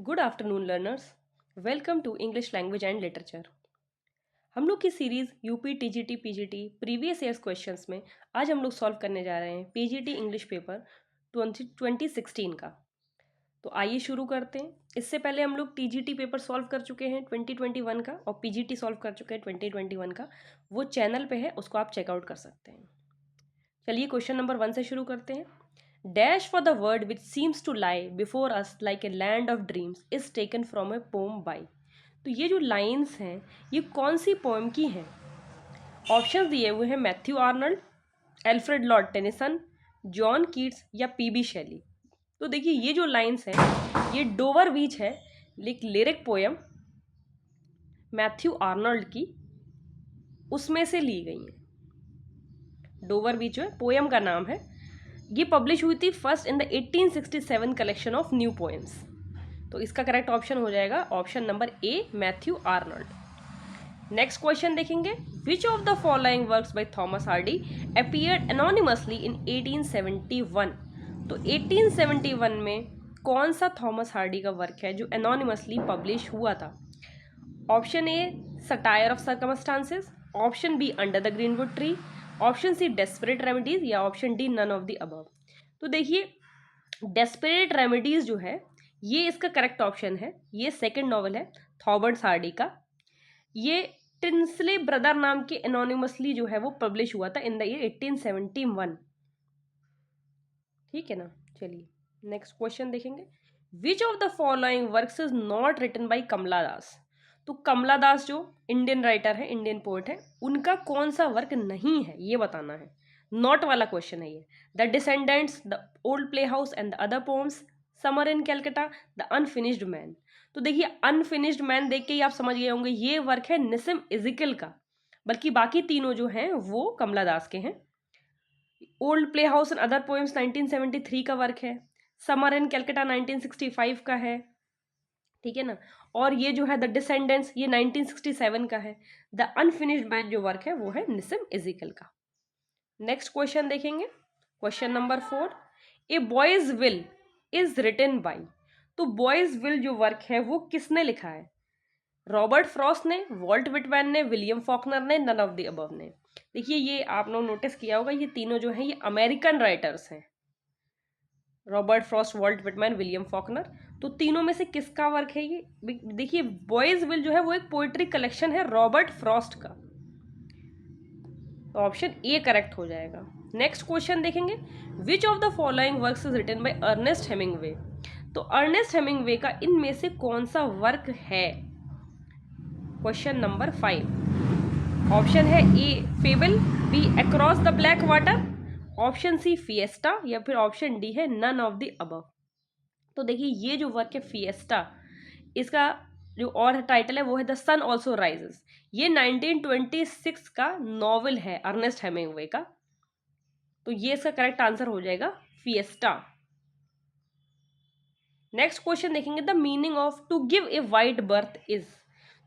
Good afternoon learners, welcome to English language and literature. हम लोग की series UP TGT PGT previous years questions में आज हम लोग सॉल्व करने जा रहे हैं पीजीटी इंग्लिश पेपर 2016 का। तो आइए शुरू करते हैं। इससे पहले हम लोग टीजीटी पेपर सॉल्व कर चुके हैं 2021 का और पीजीटी सॉल्व कर चुके हैं 2021 का। वो चैनल पे है, उसको आप चेकआउट कर सकते हैं। चलिए क्वेश्चन नंबर 1 से शुरू करते हैं। Dash for the word which seems to lie before us like a land of dreams is taken from a poem by। तो ये जो लाइंस हैं ये कौन सी पोएम की हैं? ऑप्शंस दिए हुए हैं Matthew Arnold, Alfred Lord Tennyson, John Keats या पीबी शेली। तो देखिए ये जो लाइंस हैं ये डोवर बीच है, एक लिरिक पोएम मैथ्यू आर्नल्ड की, उसमें से ली गई हैं। डोवर बीच जो है पोएम का नाम है। ये पब्लिश हुई थी first in the 1867 collection of new poems. तो इसका करेक्ट ऑप्शन हो जाएगा option number A, Matthew Arnold. Next question देखेंगे, which of the following works by Thomas Hardy appeared anonymously in 1871। तो 1871 में कौन सा थॉमस हार्डी का वर्क है जो एनोनिमसली पब्लिश हुआ था? Option A, Satires of Circumstances, option B, Under the Greenwood Tree, option C, Desperate Remedies या option D, none of the above. तो देखिए डेस्परेट रेमेडीज जो है ये इसका करेक्ट ऑप्शन है। ये सेकंड नॉवल है थॉमस हार्डी का। ये टिंसले ब्रदर नाम के एनोनिमसली जो है वो पब्लिश हुआ था इन द ईयर 1871। ठीक है ना। चलिए नेक्स्ट क्वेश्चन देखेंगे, which of the following works is not written by Kamala Das. तो कमला दास जो इंडियन राइटर है, इंडियन पोएट है, उनका कौन सा वर्क नहीं है ये बताना है। नॉट वाला क्वेश्चन है ये। The descendants, the old play house and the other poems, summer in Calcutta, the unfinished man. तो देखिए अनफिनिश्ड मैन देख के ही आप समझ गए होंगे ये वर्क है निसिम इजिकल का, बल्कि बाकी तीनों जो हैं वो कमला दास के हैं। Old play house and other poems 1973 का वर्क है। समर इन कैलकाटा 1965 का है। ठीक है ना। और ये जो है द डिसेंडेंट्स ये 1967 का है। द अनफिनिश्ड मैन जो वर्क है वो है निसिम इजिकल का। नेक्स्ट क्वेश्चन देखेंगे, question number 4, a boy's will is written by. तो बॉयज विल जो वर्क है वो किसने लिखा है? रॉबर्ट फ्रॉस्ट ने, वॉल्ट विटमैन ने, विलियम फॉकनर ने, नन ऑफ द अबव ने। देखिए ये आप लोग नोटिस किया होगा ये तीनों जो हैं ये अमेरिकन राइटर्स हैं, Robert Frost, Walt Whitman, William Faulkner. तो तीनों में से किसका वर्क है ये? देखिए बॉयज विल जो है वो एक पोएट्री कलेक्शन है रॉबर्ट फ्रॉस्ट का। तो ऑप्शन ए करेक्ट हो जाएगा। नेक्स्ट क्वेश्चन देखेंगे, which of the following works is written by Ernest Hemingway. तो अर्नेस्ट हेमिंगवे का इनमें से कौन सा वर्क है? Question number 5। ऑप्शन है A, Fable, B, Across the Black Water, option C, Fiesta या फिर ऑप्शन डी है नन ऑफ द अबव। तो देखिए ये जो वर्क है फिएस्टा, इसका जो और टाइटल है वो है द सन ऑल्सो राइजेस। ये 1926 का नॉवल है अर्नेस्ट हेमिंगवे का। तो ये इसका करेक्ट आंसर हो जाएगा फिएस्टा। नेक्स्ट क्वेश्चन देखेंगे, the meaning of to give a wide berth is.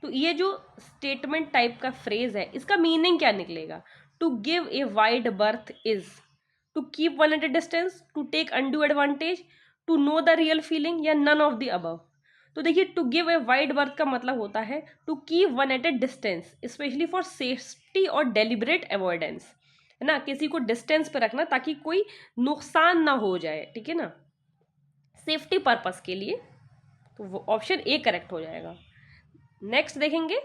तो ये जो स्टेटमेंट टाइप का फ्रेज है इसका मीनिंग क्या निकलेगा? To give a wide berth is to keep one at a distance, to take undue advantage, to know the real feeling या none of the above. तो देखिए to give a wide berth का मतलब होता है to keep one at a distance, specially for safety और deliberate avoidance, है ना, किसी को डिस्टेंस पे रखना ताकि कोई नुकसान ना हो जाए। ठीक है ना, सेफ्टी पर्पस के लिए। तो वो ऑप्शन ए करेक्ट हो जाएगा। नेक्स्ट देखेंगे,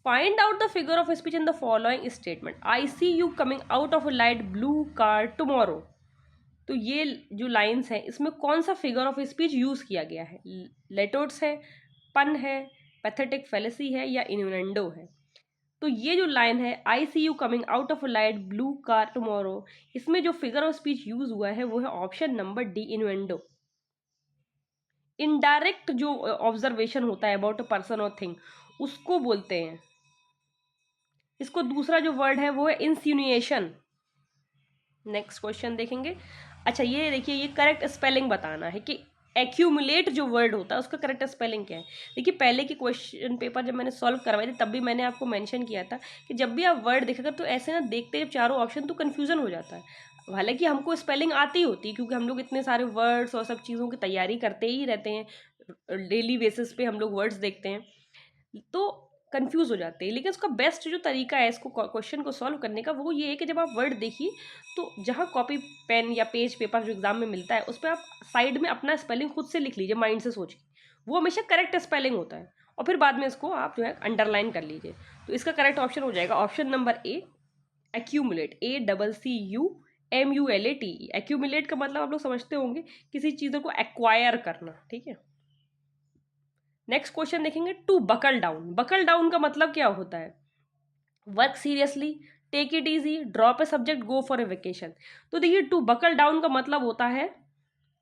find out the figure of speech in the following statement. I see you coming out of a light blue car tomorrow. तो ये जो लाइंस हैं इसमें कौन सा फिगर ऑफ स्पीच यूज किया गया है? लेटोट्स है, पन है, पैथेटिक फेलेसी है या इन्यूएंडो है? तो ये जो लाइन है I see you coming out of a light blue car tomorrow, इसमें जो फिगर ऑफ स्पीच यूज हुआ है वो है ऑप्शन नंबर डी, इन्यूएंडो। इनडायरेक्ट जो ऑब्जर्वेशन होता है अबाउट अ पर्सन और थिंग उसको बोलते हैं। इसको दूसरा जो वर्ड है वो है इंसिनुएशन। नेक्स्ट क्वेश्चन देखेंगे। अच्छा ये देखिए, ये करेक्ट स्पेलिंग बताना है कि एक्यूमुलेट जो वर्ड होता है उसका करेक्ट स्पेलिंग क्या है। देखिए पहले की क्वेश्चन पेपर जब मैंने सॉल्व करवाए थे तब भी मैंने आपको मेंशन किया था कि जब भी आप वर्ड देखेगा तो ऐसे ना देखते जब चारों ऑप्शन तो कन्फ्यूजन हो जाता है। हालांकि हमको स्पेलिंग आती होती है क्योंकि हम लोग इतने सारे वर्ड्स और सब चीज़ों की तैयारी करते ही रहते हैं, डेली बेसिस पे हम लोग वर्ड्स देखते हैं तो कंफ्यूज हो जाते हैं। लेकिन उसका बेस्ट जो तरीका है इसको क्वेश्चन को सॉल्व करने का वो ये है कि जब आप वर्ड देखिए तो जहाँ कॉपी पेन या पेज पेपर जो एग्जाम में मिलता है उस पर आप साइड में अपना स्पेलिंग खुद से लिख लीजिए, माइंड से सोच के, वो हमेशा करेक्ट स्पेलिंग होता है, और फिर बाद में इसको आप जो है अंडरलाइन कर लीजिए। तो इसका करेक्ट ऑप्शन हो जाएगा ऑप्शन नंबर ए, एक्यूमुलेट, ACCUMULATE। एक्यूमुलेट का मतलब आप लोग समझते होंगे, किसी चीज़ों को एक्वायर करना, ठीक है। नेक्स्ट क्वेश्चन देखेंगे, to buckle down. Buckle down का मतलब क्या होता है? Work seriously, take it easy, drop a subject, go for a vacation. तो देखिए टू बकल डाउन का मतलब होता है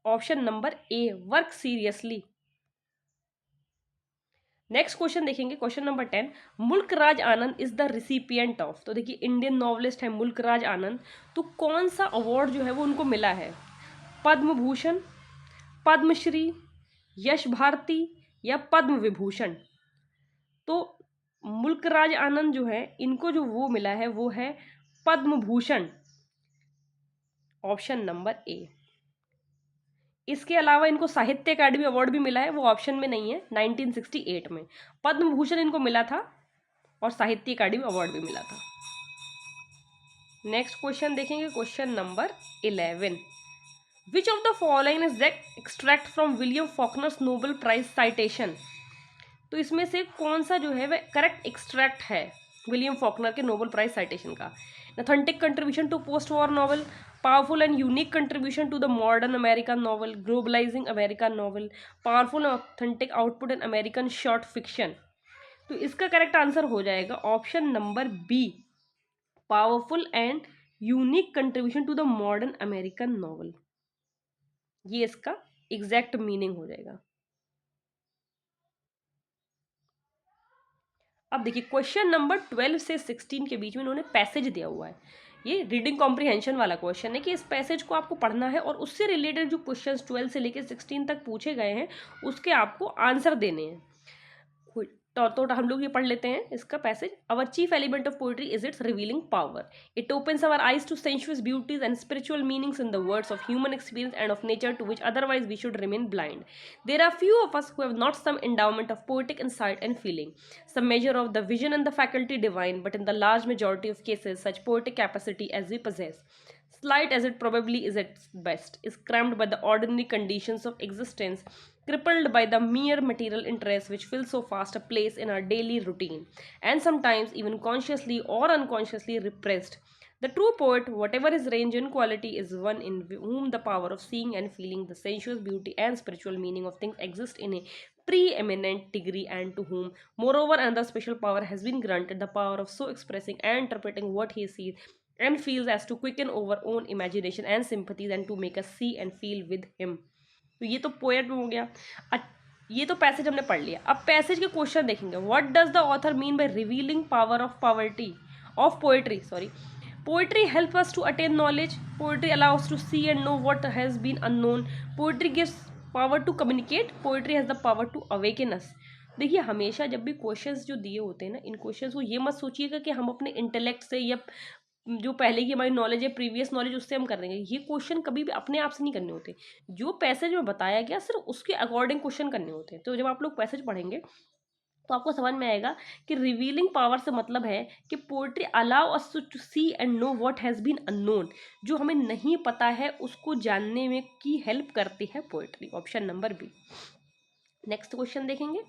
option number A, work seriously. Next question देखेंगे, question number 10, Mulk Raj Anand is the recipient of. तो देखिए इंडियन नॉवलिस्ट है मुल्क राज आनंद, तो कौन सा अवार्ड जो है वो उनको मिला है? पद्म भूषण, पद्मश्री, यश भारती या पद्म विभूषण। तो मुल्क राज आनंद जो है इनको जो वो मिला है वो है पद्म भूषण, ऑप्शन नंबर ए। इसके अलावा इनको साहित्य अकादमी अवार्ड भी मिला है, वो ऑप्शन में नहीं है, 1968 में पद्म भूषण इनको मिला था और साहित्य अकादमी अवार्ड भी मिला था। नेक्स्ट क्वेश्चन देखेंगे, question number 11, which of the following is extract from William Faulkner's Nobel prize citation. तो इसमें से कौन सा जो है वह करेक्ट एक्सट्रैक्ट है विलियम फॉकनर के नोबेल प्राइज साइटेशन का? Authentic contribution to post war novel, powerful and unique contribution to the modern American novel, globalizing American novel, powerful and authentic output in American short fiction. तो इसका correct answer हो जाएगा option number B, powerful and unique contribution to the modern American novel. ये इसका exact meaning हो जाएगा। अब देखिए क्वेश्चन नंबर 12 से 16 के बीच में इन्होंने पैसेज दिया हुआ है। ये रीडिंग कॉम्प्रिहेंशन वाला क्वेश्चन है कि इस पैसेज को आपको पढ़ना है और उससे रिलेटेड जो क्वेश्चंस 12 से लेकर 16 तक पूछे गए हैं उसके आपको आंसर देने हैं। तो हम लोग ये पढ़ लेते हैं इसका passage. Our chief element of poetry is its revealing power. It opens our eyes to sensuous beauties and spiritual meanings in the words of human experience and of nature to which otherwise we should remain blind. There are few of us who have not some endowment of poetic insight and feeling, some measure of the vision and the faculty divine, but in the large majority of cases, such poetic capacity as we possess, slight as it probably is at best, is cramped by the ordinary conditions of existence, crippled by the mere material interests which fill so fast a place in our daily routine, and sometimes even consciously or unconsciously repressed. The true poet, whatever his range in quality, is one in whom the power of seeing and feeling the sensuous beauty and spiritual meaning of things exist in a preeminent degree, and to whom, moreover, another special power has been granted, the power of so expressing and interpreting what he sees and feels as to quicken our own imagination and sympathies and to make us see and feel with him. तो ये तो poet हो गया। ये तो passage हमने पढ़ लिया। अब पैसेज के क्वेश्चन देखेंगे। What does the author mean by revealing power of poverty of poetry, sorry. Poetry helps us to attain knowledge. Poetry allows us to see and know what has been unknown. Poetry gives power to communicate. Poetry has the power to awaken us. देखिए हमेशा जब भी questions जो दिए होते हैं ना, इन questions को ये मत सोचिएगा कि हम अपने इंटेलेक्ट से या जो पहले की हमारी नॉलेज है, प्रीवियस नॉलेज, उससे हम कर देंगे। ये क्वेश्चन कभी भी अपने आप से नहीं करने होते। जो पैसेज में बताया गया सिर्फ उसके अकॉर्डिंग क्वेश्चन करने होते हैं। तो जब आप लोग पैसेज पढ़ेंगे तो आपको समझ में आएगा कि रिवीलिंग पावर से मतलब है कि poetry allow us to see and know what has been unknown. जो हमें नहीं पता है उसको जानने में की हेल्प करती है poetry, option number B. Next question देखेंगे।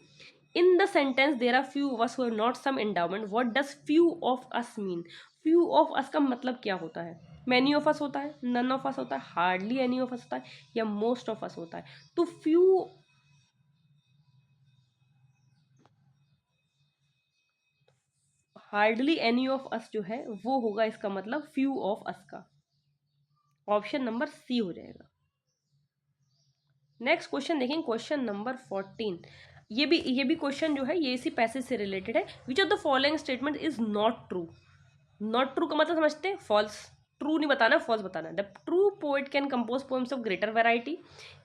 In the sentence there are few of us who have not some endowment, what does few of us mean? Few of us का मतलब क्या होता है? मैनी ऑफ अस होता है, none of us होता है, हार्डली एनी ऑफ अस होता है, या मोस्ट ऑफ अस होता है? तो few, hardly any of us जो है वो होगा इसका मतलब फ्यू ऑफ अस का, ऑप्शन नंबर सी हो जाएगा। नेक्स्ट क्वेश्चन देखें, क्वेश्चन नंबर 14। ये भी क्वेश्चन जो है ये इसी पैसेज से रिलेटेड है। Which of the following statement is not true? Not true का मतलब समझते हैं, फॉल्स। ट्रू नहीं बताना, फॉल्स बताना। The true poet can compose poems of greater variety,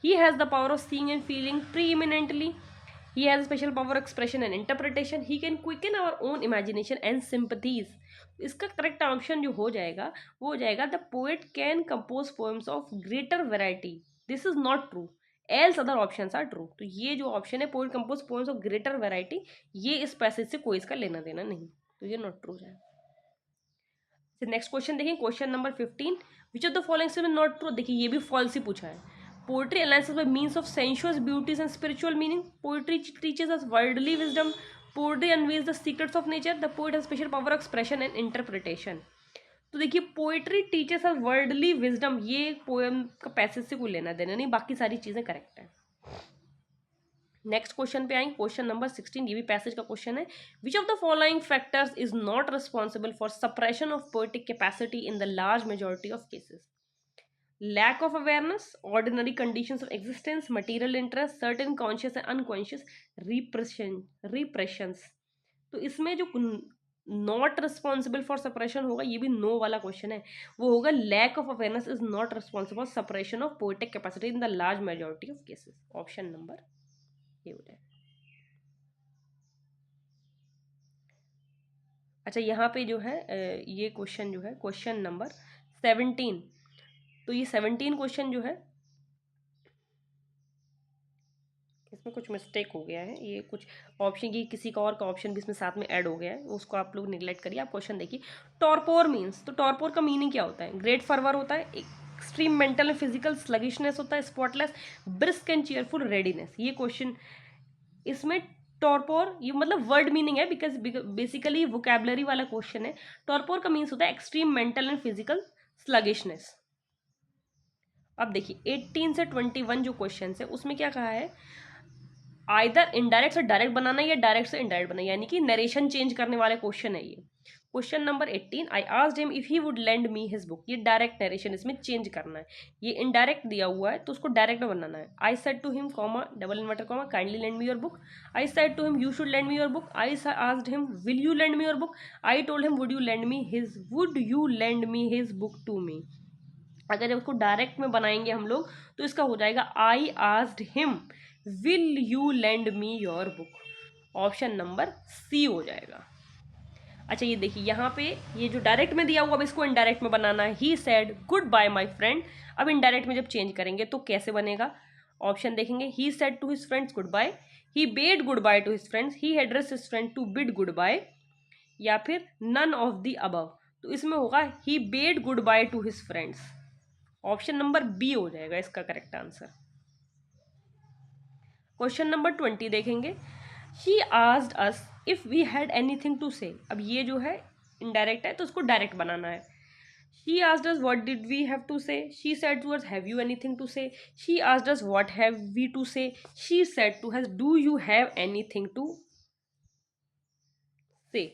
he has the power of seeing and feeling pre eminently, he has a special power of expression and interpretation, he can quicken our own imagination and sympathies. इसका correct option जो हो जाएगा वो हो जाएगा the poet can compose poems of greater variety. This is not true. Else other options are true. तो ये जो ऑप्शन है poet compose poems of greater variety, ये इस पैसेज से कोई इसका लेना देना नहीं, तो ये नॉट ट्रू है। नेक्स्ट क्वेश्चन देखिए, question number 15, which of the following statement not true. देखिए ये भी फॉल्स ही पूछा है। Poetry analysis by means of sensuous beauties and spiritual meaning, poetry teaches us worldly wisdom, poetry unveils the secrets of nature, the poet has special power of expression and interpretation. तो देखिए poetry teachers us worldly wisdom, ये poem का passage से कोई लेना देना नहीं, बाकी सारी चीजें करेक्ट है। नेक्स्ट क्वेश्चन पे आएंगे, क्वेश्चन नंबर 16, ये भी पैसेज का क्वेश्चन है। Which of the following factors is not responsible for suppression of poetic capacity in the large majority of cases? Lack of awareness, ordinary conditions of existence, material interest, certain conscious and unconscious repressions. तो इसमें जो not responsible for suppression होगा, ये भी no वाला question है, वो होगा lack of awareness is not responsible for suppression of poetic capacity in the large majority of cases. Option number ये हो जाए। अच्छा यहाँ पे जो है ये क्वेश्चन जो है क्वेश्चन नंबर 17, तो ये 17 क्वेश्चन जो है इसमें कुछ मिस्टेक हो गया है, ये कुछ ऑप्शन की किसी का और का ऑप्शन भी इसमें साथ में ऐड हो गया है, उसको आप लोग निगलेक्ट करिए। आप क्वेश्चन देखिए, टॉर्पोर मीन्स, तो टॉर्पोर का मीनिंग क्या होता है? ग्रेट फर्वर होता है, extreme mental and physical sluggishness होता है, spotless, brisk and cheerful readiness. ये क्वेश्चन इसमें टॉर्पोर, ये मतलब वर्ड मीनिंग है, बिकॉज बेसिकली वोकैबलरी वाला क्वेश्चन है। टॉर्पोर का मीन्स होता है extreme mental and physical sluggishness. अब देखिए 18 से 21 जो क्वेश्चन है उसमें क्या कहा है, आइदर इनडायरेक्ट से डायरेक्ट बनाना या डायरेक्ट से इनडायरेक्ट बनाना, यानी कि नरेशन चेंज करने वाले क्वेश्चन है ये। Question number 18, I asked him if he would land me his book, ये डायरेक्ट नरेशन, इसमें चेंज करना है। ये इनडायरेक्ट दिया हुआ है तो उसको डायरेक्ट में बनाना है। I said to him comma double inverter comma kindly lend me your book, I said to him you should lend me your book, I asked him will you lend me your book, I told him would you lend me his book to me. अगर जब उसको direct में बनाएंगे हम लोग तो इसका हो जाएगा I asked him will you lend me your book. Option number C हो जाएगा। अच्छा ये देखिए यहाँ पे ये जो डायरेक्ट में दिया हुआ, अब इसको इनडायरेक्ट में बनाना है। He said goodbye my friend, अब इनडायरेक्ट में जब चेंज करेंगे तो कैसे बनेगा? ऑप्शन देखेंगे, he said to his friends goodbye, he bade goodbye to his friends, he address his friend to bid goodbye, या फिर नन ऑफ द अबव। तो इसमें होगा he bade goodbye to his friends. Option number B हो जाएगा इसका correct answer. Question number 20 देखेंगे, he asked us if we had anything to say. अब ये जो है इनडायरेक्ट है तो उसको डायरेक्ट बनाना है। She asked us what did we have to say. She said to us, have you anything to say? She asked us what have we to say. She said to us, do you have anything to say?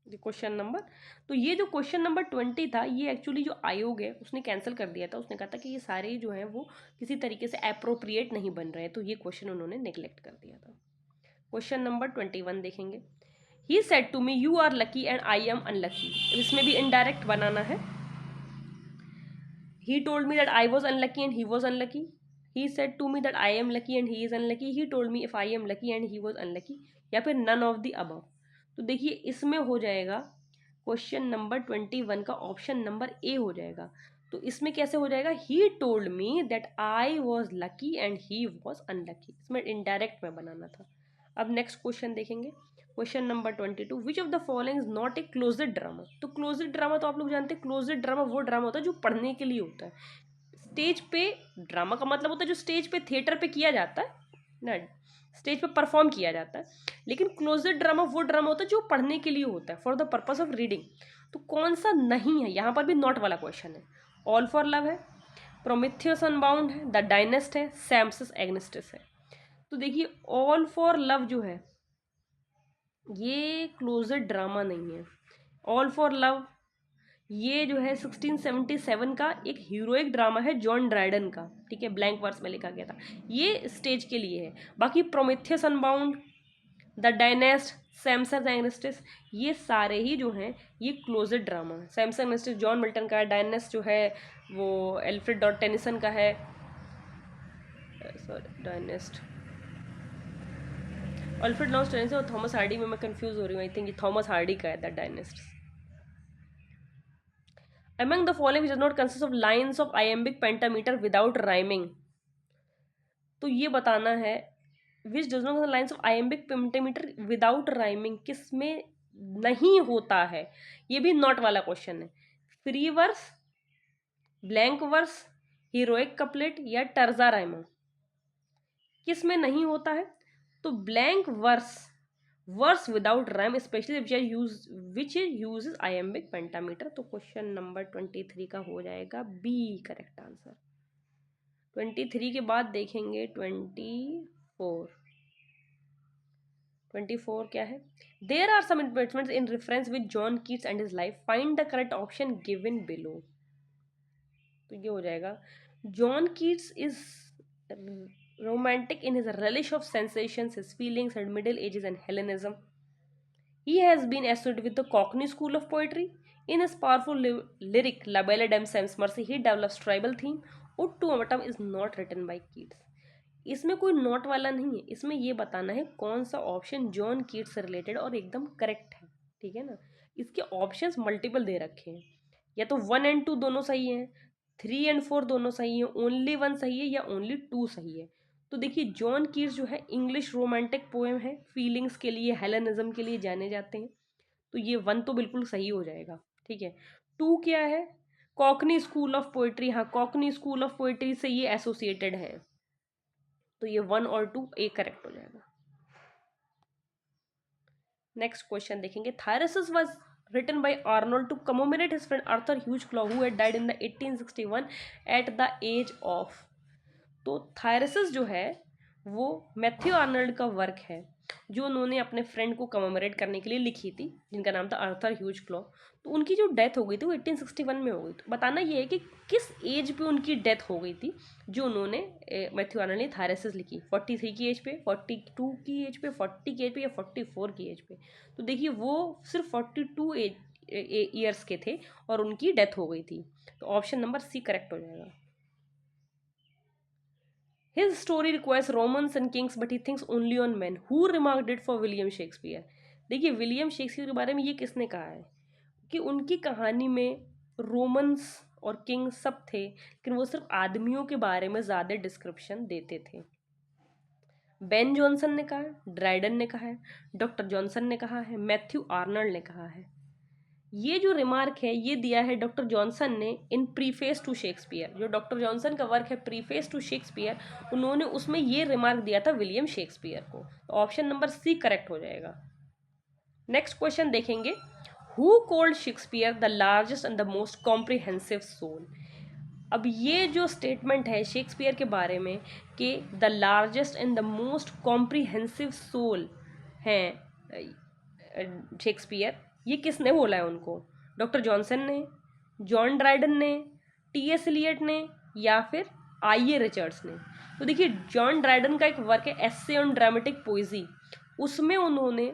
Question number, तो ये जो question number 20 था, ये actually जो आयोग है उसने cancel कर दिया था। उसने कहा था कि ये सारे जो हैं वो किसी तरीके से अप्रोप्रिएट नहीं बन रहे हैं, तो ये क्वेश्चन उन्होंने नेग्लेक्ट कर दिया था। क्वेश्चन नंबर 21 देखेंगे, he said to me you are lucky and I am unlucky. इसमें भी इनडायरेक्ट बनाना है। He told me that I was unlucky and he was unlucky, he said to me that I am lucky and he is unlucky, he told me if I am lucky and he was unlucky, या फिर none of the above. तो देखिए इसमें हो जाएगा question number 21 का option number A हो जाएगा। तो इसमें कैसे हो जाएगा, ही told me that I was lucky and he was unlucky, इसमें इनडायरेक्ट में बनाना था। अब नेक्स्ट क्वेश्चन देखेंगे, question number 22, which of the following is not a closed drama. तो क्लोजेड ड्रामा तो आप लोग जानते हैं, क्लोजेड ड्रामा वो ड्रामा होता है जो पढ़ने के लिए होता है। स्टेज पे ड्रामा का मतलब होता है जो स्टेज पे थिएटर पे किया जाता है ना, स्टेज पे परफॉर्म किया जाता है। लेकिन क्लोजेड ड्रामा वो ड्रामा होता है जो पढ़ने के लिए होता है, for the purpose of reading. तो कौन सा नहीं है, यहाँ पर भी नॉट वाला क्वेश्चन है। ऑल फॉर लव है, प्रोमेथियस अनबाउंड है, द डायनेस्ट है, सैम्पसिस एग्निस्टिस है। तो देखिए ऑल फॉर लव जो है ये क्लोजेड ड्रामा नहीं है। ऑल फॉर लव ये जो है 1677 का एक हीरोइक ड्रामा है जॉन ड्राइडन का, ठीक है, ब्लैंक वर्स में लिखा गया था, ये स्टेज के लिए है। बाकी प्रोमेथियस अनबाउंड, द डायनेस्ट, सैमसन एग्निस्टिस, ये सारे ही जो हैं ये क्लोजेड ड्रामा है। सैमसन एग्निस्टिस जॉन मिल्टन का है, डायनेस्ट जो है वो एल्फ्रेड डॉट टेनिसन का है, सॉरी डायनेस्ट अल्फ्रेड लॉस टेनिसन और थॉमस हार्डी में मैं कंफ्यूज हो रही हूँ, आई थिंक ये थॉमस हार्डी का है the डायनेस्ट। among the following which does not consist of lines of iambic pentameter without rhyming, तो ये बताना है which does not lines of iambic pentameter without rhyming किस में नहीं होता है, ये भी नॉट वाला क्वेश्चन है। Free verse, blank verse, heroic couplet या टर्जा राइमा, किस में नहीं होता है? तो blank verse, verse without rhyme specially which use iambic pentameter. तो क्वेश्चन नंबर 23 का हो जाएगा बी करेक्ट आंसर। 23 के बाद देखेंगे 24। 24 क्या है? There are some advertisements in reference with John Keats and his life, find the correct option given below. तो ये हो जाएगा John Keats is romantic in his relish of sensations, his feelings at middle ages and Hellenism. He has been associated with the Cockney school of poetry. In his powerful lyric La Belle Dame Sans Mercy, he develops tribal theme. Ode to Autumn is not written by Keats. इसमें कोई note वाला नहीं है, इसमें ये बताना है कौन सा ऑप्शन जॉन कीट्स से रिलेटेड और एकदम करेक्ट है, ठीक है ना। इसके ऑप्शंस मल्टीपल दे रखे हैं, या तो 1 और 2 दोनों सही हैं, 3 और 4 दोनों सही हैं, ओनली 1 सही है या ओनली 2 सही है। तो देखिए जॉन कीट्स जो है इंग्लिश रोमांटिक पोएम है, फीलिंग्स के लिए, हेलेनिज्म के लिए जाने जाते हैं, तो ये 1 तो बिल्कुल सही हो जाएगा, ठीक है। 2 क्या है? कॉकनी स्कूल ऑफ पोइट्री, हाँ कॉकनी स्कूल ऑफ पोइट्री से ये एसोसिएटेड है, तो ये 1 और 2 ए करेक्ट हो जाएगा। नेक्स्ट क्वेश्चन देखेंगे, थायरसिस was written by Arnold to commemorate his friend Arthur Hughes Claw who had died in the 1861 at the age of। तो थायरसिस जो है वो मैथ्यू आर्नल्ड का वर्क है जो उन्होंने अपने फ्रेंड को कमेमोरेट करने के लिए लिखी थी, जिनका नाम था आर्थर ह्यूज क्लॉ। तो उनकी जो डेथ हो गई थी वो 1861 में हो गई। तो बताना ये है कि किस एज पे उनकी डेथ हो गई थी जो उन्होंने मैथ्यू आर्नल्ड ने थायरसिस लिखी, 43 की एज पे, 42 की एज पे, 40 की एज पे या 44 की एज पे। तो देखिए वो सिर्फ 42 ईयर्स के थे और उनकी डेथ हो गई थी, तो ऑप्शन नंबर सी करेक्ट हो जाएगा। His story requires Romans and kings, but he thinks only on men. Who remarked it for William Shakespeare? देखिए विलियम शेक्सपियर के बारे में ये किसने कहा है कि उनकी कहानी में रोमन्स और किंग सब थे, लेकिन वो सिर्फ आदमियों के बारे में ज़्यादा डिस्क्रिप्शन देते थे। बेन जॉनसन ने कहा है, ड्राइडन ने कहा है, डॉक्टर जॉनसन ने कहा है, मैथ्यू आर्नल्ड ने कहा है। ये जो रिमार्क है ये दिया है डॉक्टर जॉनसन ने इन प्रीफेस टू शेक्सपियर। जो डॉक्टर जॉनसन का वर्क है प्रीफेस टू शेक्सपियर, उन्होंने उसमें ये रिमार्क दिया था विलियम शेक्सपियर को। तो ऑप्शन नंबर सी करेक्ट हो जाएगा। नेक्स्ट क्वेश्चन देखेंगे, who called Shakespeare the largest and the most comprehensive soul. अब ये जो स्टेटमेंट है शेक्सपियर के बारे में कि the largest and the most comprehensive soul हैं शेक्सपियर, ये किसने बोला है उनको? डॉक्टर जॉनसन ने, जॉन ड्राइडन ने, टी.एस. एलियट ने या फिर आई.ए. रिचर्ड्स ने। तो देखिए जॉन ड्राइडन का एक वर्क है एस्से ऑन ड्रामेटिक पोइजी, उसमें उन्होंने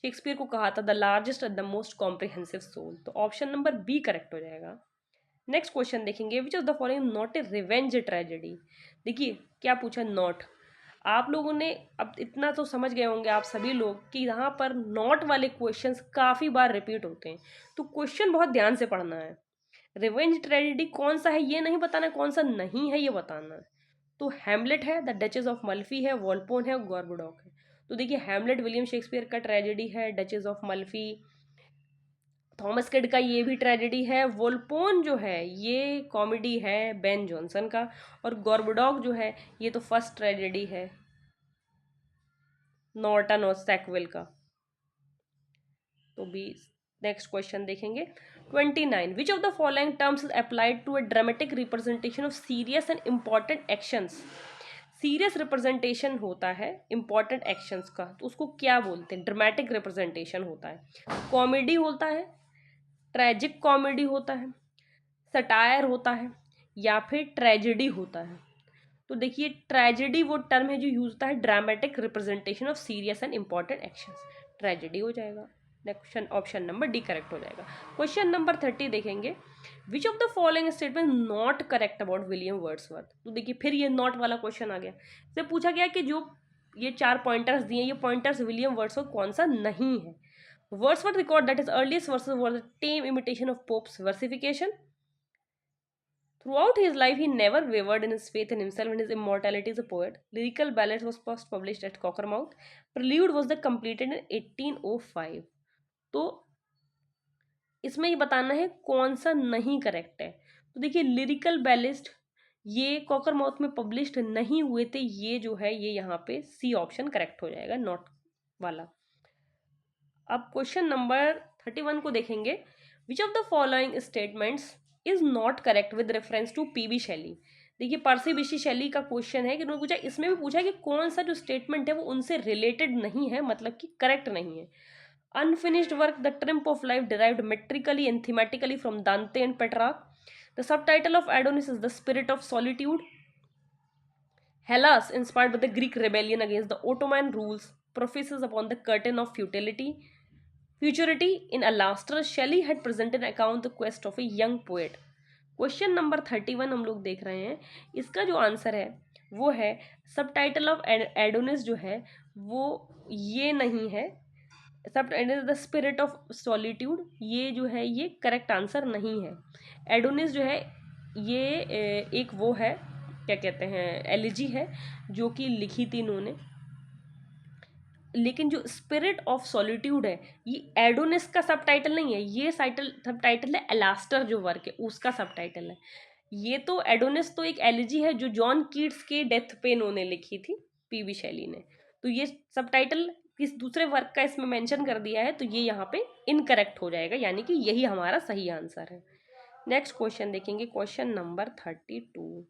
शेक्सपियर को कहा था the largest and the most comprehensive soul. तो ऑप्शन नंबर बी करेक्ट हो जाएगा। नेक्स्ट क्वेश्चन देखेंगे, which of the following not a revenge tragedy. देखिए क्या पूछा, नॉट। आप लोगों ने अब इतना तो समझ गए होंगे आप सभी लोग कि यहाँ पर नॉट वाले क्वेश्चंस काफ़ी बार रिपीट होते हैं, तो क्वेश्चन बहुत ध्यान से पढ़ना है। रिवेंज ट्रेजेडी कौन सा है ये नहीं बताना, कौन सा नहीं है ये बताना है। तो हैमलेट है, द डचेस ऑफ मल्फी है, वॉल्पोन है, गॉर्बडॉक है। तो देखिए हैमलेट विलियम शेक्सपियर का ट्रेजेडी है, डचेस ऑफ मल्फी थॉमस किड का ये भी ट्रेजेडी है, वोल्पोन जो है ये कॉमेडी है बेन जॉनसन का, और गॉर्बडॉक जो है ये तो फर्स्ट ट्रेजेडी है नॉर्टन और सैकविल का। तो भी नेक्स्ट क्वेश्चन देखेंगे 29, which of the following terms is applied to a dramatic representation of serious and important actions. Serious representation होता है इंपॉर्टेंट एक्शंस का, तो उसको क्या बोलते हैं? ड्रामेटिक रिप्रेजेंटेशन होता है, कॉमेडी होता है, ट्रेजिक कॉमेडी होता है, सटायर होता है या फिर ट्रेजेडी होता है। तो देखिए ट्रेजेडी वो टर्म है जो यूज होता है dramatic representation of serious and important actions, tragedy हो जाएगा। Next option number D correct हो जाएगा। क्वेश्चन नंबर 30 देखेंगे, which of the following statement not correct about William Wordsworth. तो देखिए फिर ये नॉट वाला क्वेश्चन आ गया, इससे पूछा गया कि जो ये 4 पॉइंटर्स दिए ये पॉइंटर्स विलियम वर्ड्सवर्थ कौन सा नहीं है। Wordsworth record that his earliest verses were the tame imitation of Pope's versification. Throughout his life, he never wavered in his faith in himself and his immortality as a poet. Lyrical Ballads was first published at Cockermouth. Prelude was the completed in 1805. तो इसमें ये बताना है कौन सा नहीं correct है। तो देखिए लिरिकल बैलिस्ट ये कॉकरमाउथ में पब्लिश्ड नहीं हुए थे, ये जो है ये यहाँ पे सी ऑप्शन करेक्ट हो जाएगा, नॉट वाला। अब क्वेश्चन नंबर 31 को देखेंगे। Which of the following statements is not correct with reference to PB Shelley. देखिए पर्सी बिशी शैली का क्वेश्चन है कि उन्होंने पूछा, इसमें भी पूछा कि कौन सा जो स्टेटमेंट है वो उनसे रिलेटेड नहीं है, मतलब कि करेक्ट नहीं है। Unfinished work, The Triumph of Life, derived metrically and thematically from Dante and Petrarch. The subtitle of Adonis is The Spirit of Solitude. Hellas, inspired by the Greek rebellion against the Ottoman rules, professes upon the curtain of futurity. In Alastor, Shelley had presented an account the quest of a young poet. Question number 31 हम लोग देख रहे हैं, इसका जो answer है वो है सबटाइटल ऑफ एडोनिस जो है वो ये नहीं है, सब द स्पिरिट ऑफ सॉलिट्यूड ये जो है ये करेक्ट आंसर नहीं है। एडोनिस जो है ये एक वो है क्या कहते हैं एलिजी है जो कि लिखी थी इन्होंने, लेकिन जो स्पिरिट ऑफ सॉलिट्यूड है ये एडोनिस का सब टाइटल नहीं है, ये सब टाइटल है एलास्टर जो वर्क है उसका सब टाइटल है। ये तो एडोनिस तो एक एलिजी है जो जॉन कीट्स के डेथ पे इन्होंने लिखी थी पीबी शैली ने, तो ये सब टाइटल किस दूसरे वर्क का इसमें मेंशन कर दिया है, तो ये यहाँ पे इनकरेक्ट हो जाएगा, यानी कि यही हमारा सही आंसर है। नेक्स्ट क्वेश्चन देखेंगे, क्वेश्चन नंबर 32।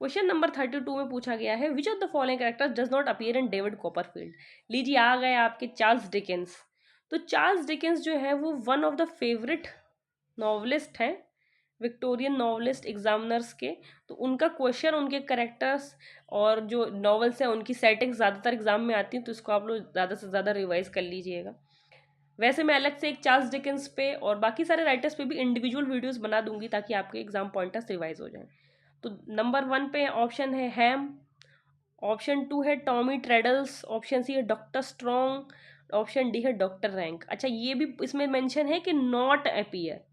क्वेश्चन नंबर 32 में पूछा गया है which of the following characters does not appear in David Copperfield. लीजिए आ गए आपके चार्ल्स डिकेंस। तो चार्ल्स डिकेंस जो है वो one of the favourite novelist हैं विक्टोरियन नॉवलिस्ट एग्जामिनर्स के, तो उनका क्वेश्चन उनके कैरेक्टर्स और जो नॉवेल्स हैं उनकी सेटिंग्स ज़्यादातर एग्जाम में आती हैं, तो इसको आप लोग ज़्यादा से ज़्यादा रिवाइज कर लीजिएगा। वैसे मैं अलग से एक चार्ल्स डिकेंस पे और बाकी सारे राइटर्स पे भी इंडिविजुअल वीडियोस बना दूंगी ताकि आपके एग्जाम पॉइंटर्स रिवाइज हो जाएं। तो नंबर 1 पे ऑप्शन है हैम, ऑप्शन 2 है टॉमी ट्रेडल्स, ऑप्शन सी है डॉक्टर स्ट्रॉन्ग, ऑप्शन डी है डॉक्टर रैंक। अच्छा ये भी इसमें मेंशन है कि नॉट अपीयर,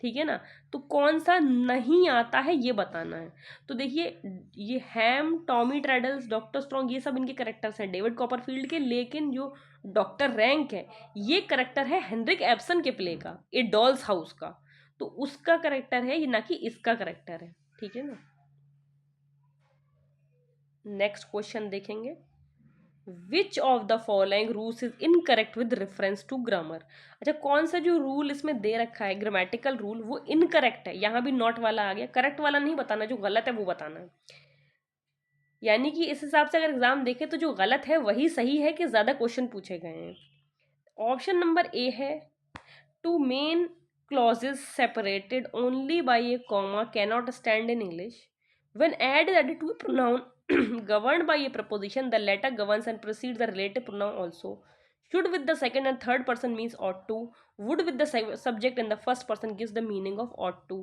ठीक है ना, तो कौन सा नहीं आता है ये बताना है। तो देखिए ये हैम, टॉमी ट्रेडल्स, डॉक्टर स्ट्रॉन्ग ये सब इनके करेक्टर्स हैं डेविड कॉपरफील्ड के, लेकिन जो डॉक्टर रैंक है ये करेक्टर है हेनरिक एब्सन के प्ले का ए डॉल्स हाउस का, तो उसका करेक्टर है ये, ना कि इसका करेक्टर है, ठीक है ना। नेक्स्ट क्वेश्चन देखेंगे, which of the following rules is incorrect with reference to grammar. अच्छा कौन सा जो रूल इसमें दे रखा है ग्रामेटिकल रूल वो इनकरेक्ट है, यहाँ भी नॉट वाला आ गया, करेक्ट वाला नहीं बताना, जो गलत है वो बताना है। यानी कि इस हिसाब से अगर एग्जाम देखें तो जो गलत है वही सही है कि ज़्यादा क्वेश्चन पूछे गए हैं। ऑप्शन नंबर ए है two main clauses separated only by a comma cannot stand in English. When add is added to a pronoun governed by a preposition, the latter governs and precedes the relative pronoun also. Should with the second and third person means ought to. Would with the subject and the first person gives the meaning of ought to.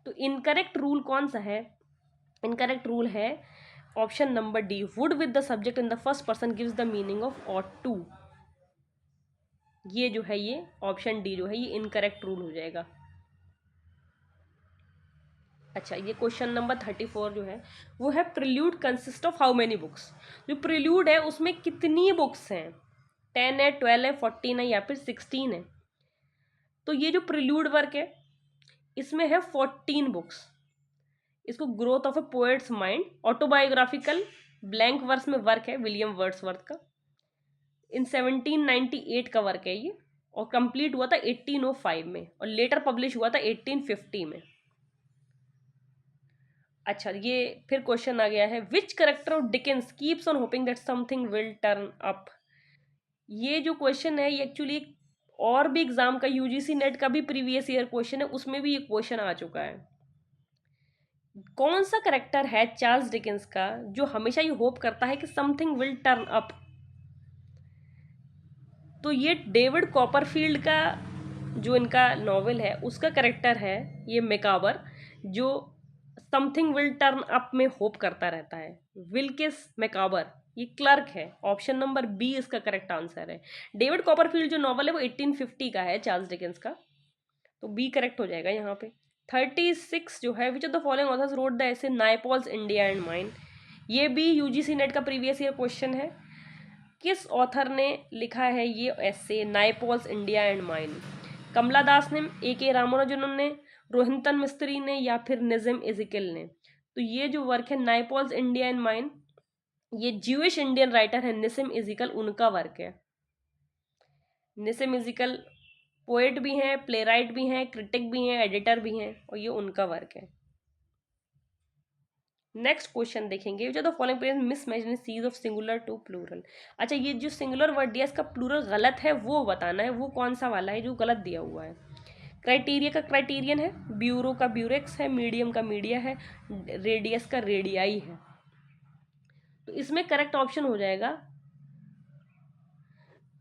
तो incorrect rule कौन सा है? Incorrect rule है option number D, would with the subject and the first person gives the meaning of ought to. ये जो है ये option D जो है ये इनकरेक्ट रूल हो जाएगा। अच्छा ये क्वेश्चन नंबर 34 जो है वो है prelude consist of how many books. जो प्रिल्यूड है उसमें कितनी बुक्स हैं, 10 है, 12 है, 14 है या फिर 16 है। तो ये जो प्रिल्यूड वर्क है इसमें है 14 बुक्स। इसको growth of a poet's mind autobiographical blank verse में वर्क है विलियम वर्ड्सवर्थ का, इन 1798 का वर्क है ये, और कंप्लीट हुआ था 1805 में और लेटर पब्लिश हुआ था 1850 में। अच्छा ये फिर क्वेश्चन आ गया है विच character of Dickens keeps on hoping that something will turn up. ये जो क्वेश्चन है ये एक्चुअली और भी एग्जाम का यूजीसी नेट का भी प्रीवियस ईयर क्वेश्चन है, उसमें भी ये क्वेश्चन आ चुका है। कौन सा करेक्टर है चार्ल्स डिकेंस का जो हमेशा ये होप करता है कि समथिंग विल टर्न अप। तो ये डेविड कॉपरफील्ड का जो इनका नॉवेल है उसका करेक्टर है ये मेकाबर, जो समथिंग विल टर्न अप में होप करता रहता है। विल्किस मेकाबर ये क्लर्क है। ऑप्शन नंबर बी इसका करेक्ट आंसर है। डेविड कॉपरफील्ड जो नॉवल है वो 1850 का है, चार्ल्स डिकेंस का, तो बी करेक्ट हो जाएगा यहाँ पे। 36 जो है, which of the following authors wrote the ऐसे नाइपॉल्स इंडिया एंड माइन, ये भी यूजीसी नेट का प्रीवियस ईयर क्वेश्चन है। किस ऑथर ने लिखा है ये ऐसे नाइपॉल्स इंडिया एंड माइन? कमला दास ने, A.K. रामानुजन ने, रोहिंटन मिस्त्री ने, या फिर निज़म इज़िकल ने? तो ये जो वर्क है नाइपॉल्स इंडिया एंड माइन, ये ज्यूइश इंडियन राइटर है निसिम इज़िकल, उनका वर्क है। निसिम इज़िकल पोएट भी हैं, प्लेराइट भी हैं, क्रिटिक भी हैं, एडिटर भी हैं, और ये उनका वर्क है। नेक्स्ट क्वेश्चन देखेंगे, जो the following pair mismatch in sees of singular to plural. अच्छा, ये जो सिंगुलर वर्ड दिया इसका प्लूरल गलत है वो बताना है, वो कौन सा वाला है जो गलत दिया हुआ है। क्राइटेरिया का क्राइटेरियन है, ब्यूरो का ब्यूरेक्स है, मीडियम का मीडिया है, रेडियस का रेडियाई है। तो इसमें करेक्ट ऑप्शन हो जाएगा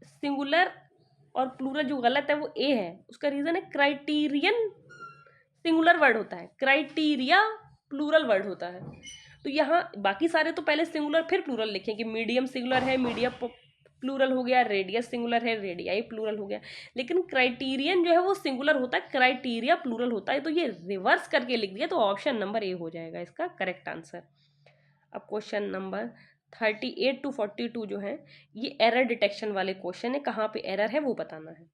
सिंगुलर, और प्लूरल जो गलत है वो ए है। उसका रीजन है क्राइटेरियन सिंगुलर वर्ड होता है, क्राइटेरिया प्लूरल वर्ड होता है। तो यहाँ बाकी सारे तो पहले सिंगुलर फिर प्लूरल लिखें कि मीडियम सिंगुलर है, मीडियम प्लूरल हो गया, रेडियस सिंगुलर है, रेडियाई प्लूरल हो गया, लेकिन क्राइटेरियन जो है वो सिंगुलर होता है, क्राइटेरिया प्लूरल होता है। तो ये रिवर्स करके लिख दिया, तो ऑप्शन नंबर ए हो जाएगा इसका करेक्ट आंसर। अब क्वेश्चन नंबर 38 to 42 जो है ये एरर डिटेक्शन वाले क्वेश्चन है, कहाँ पे एरर है वो बताना है।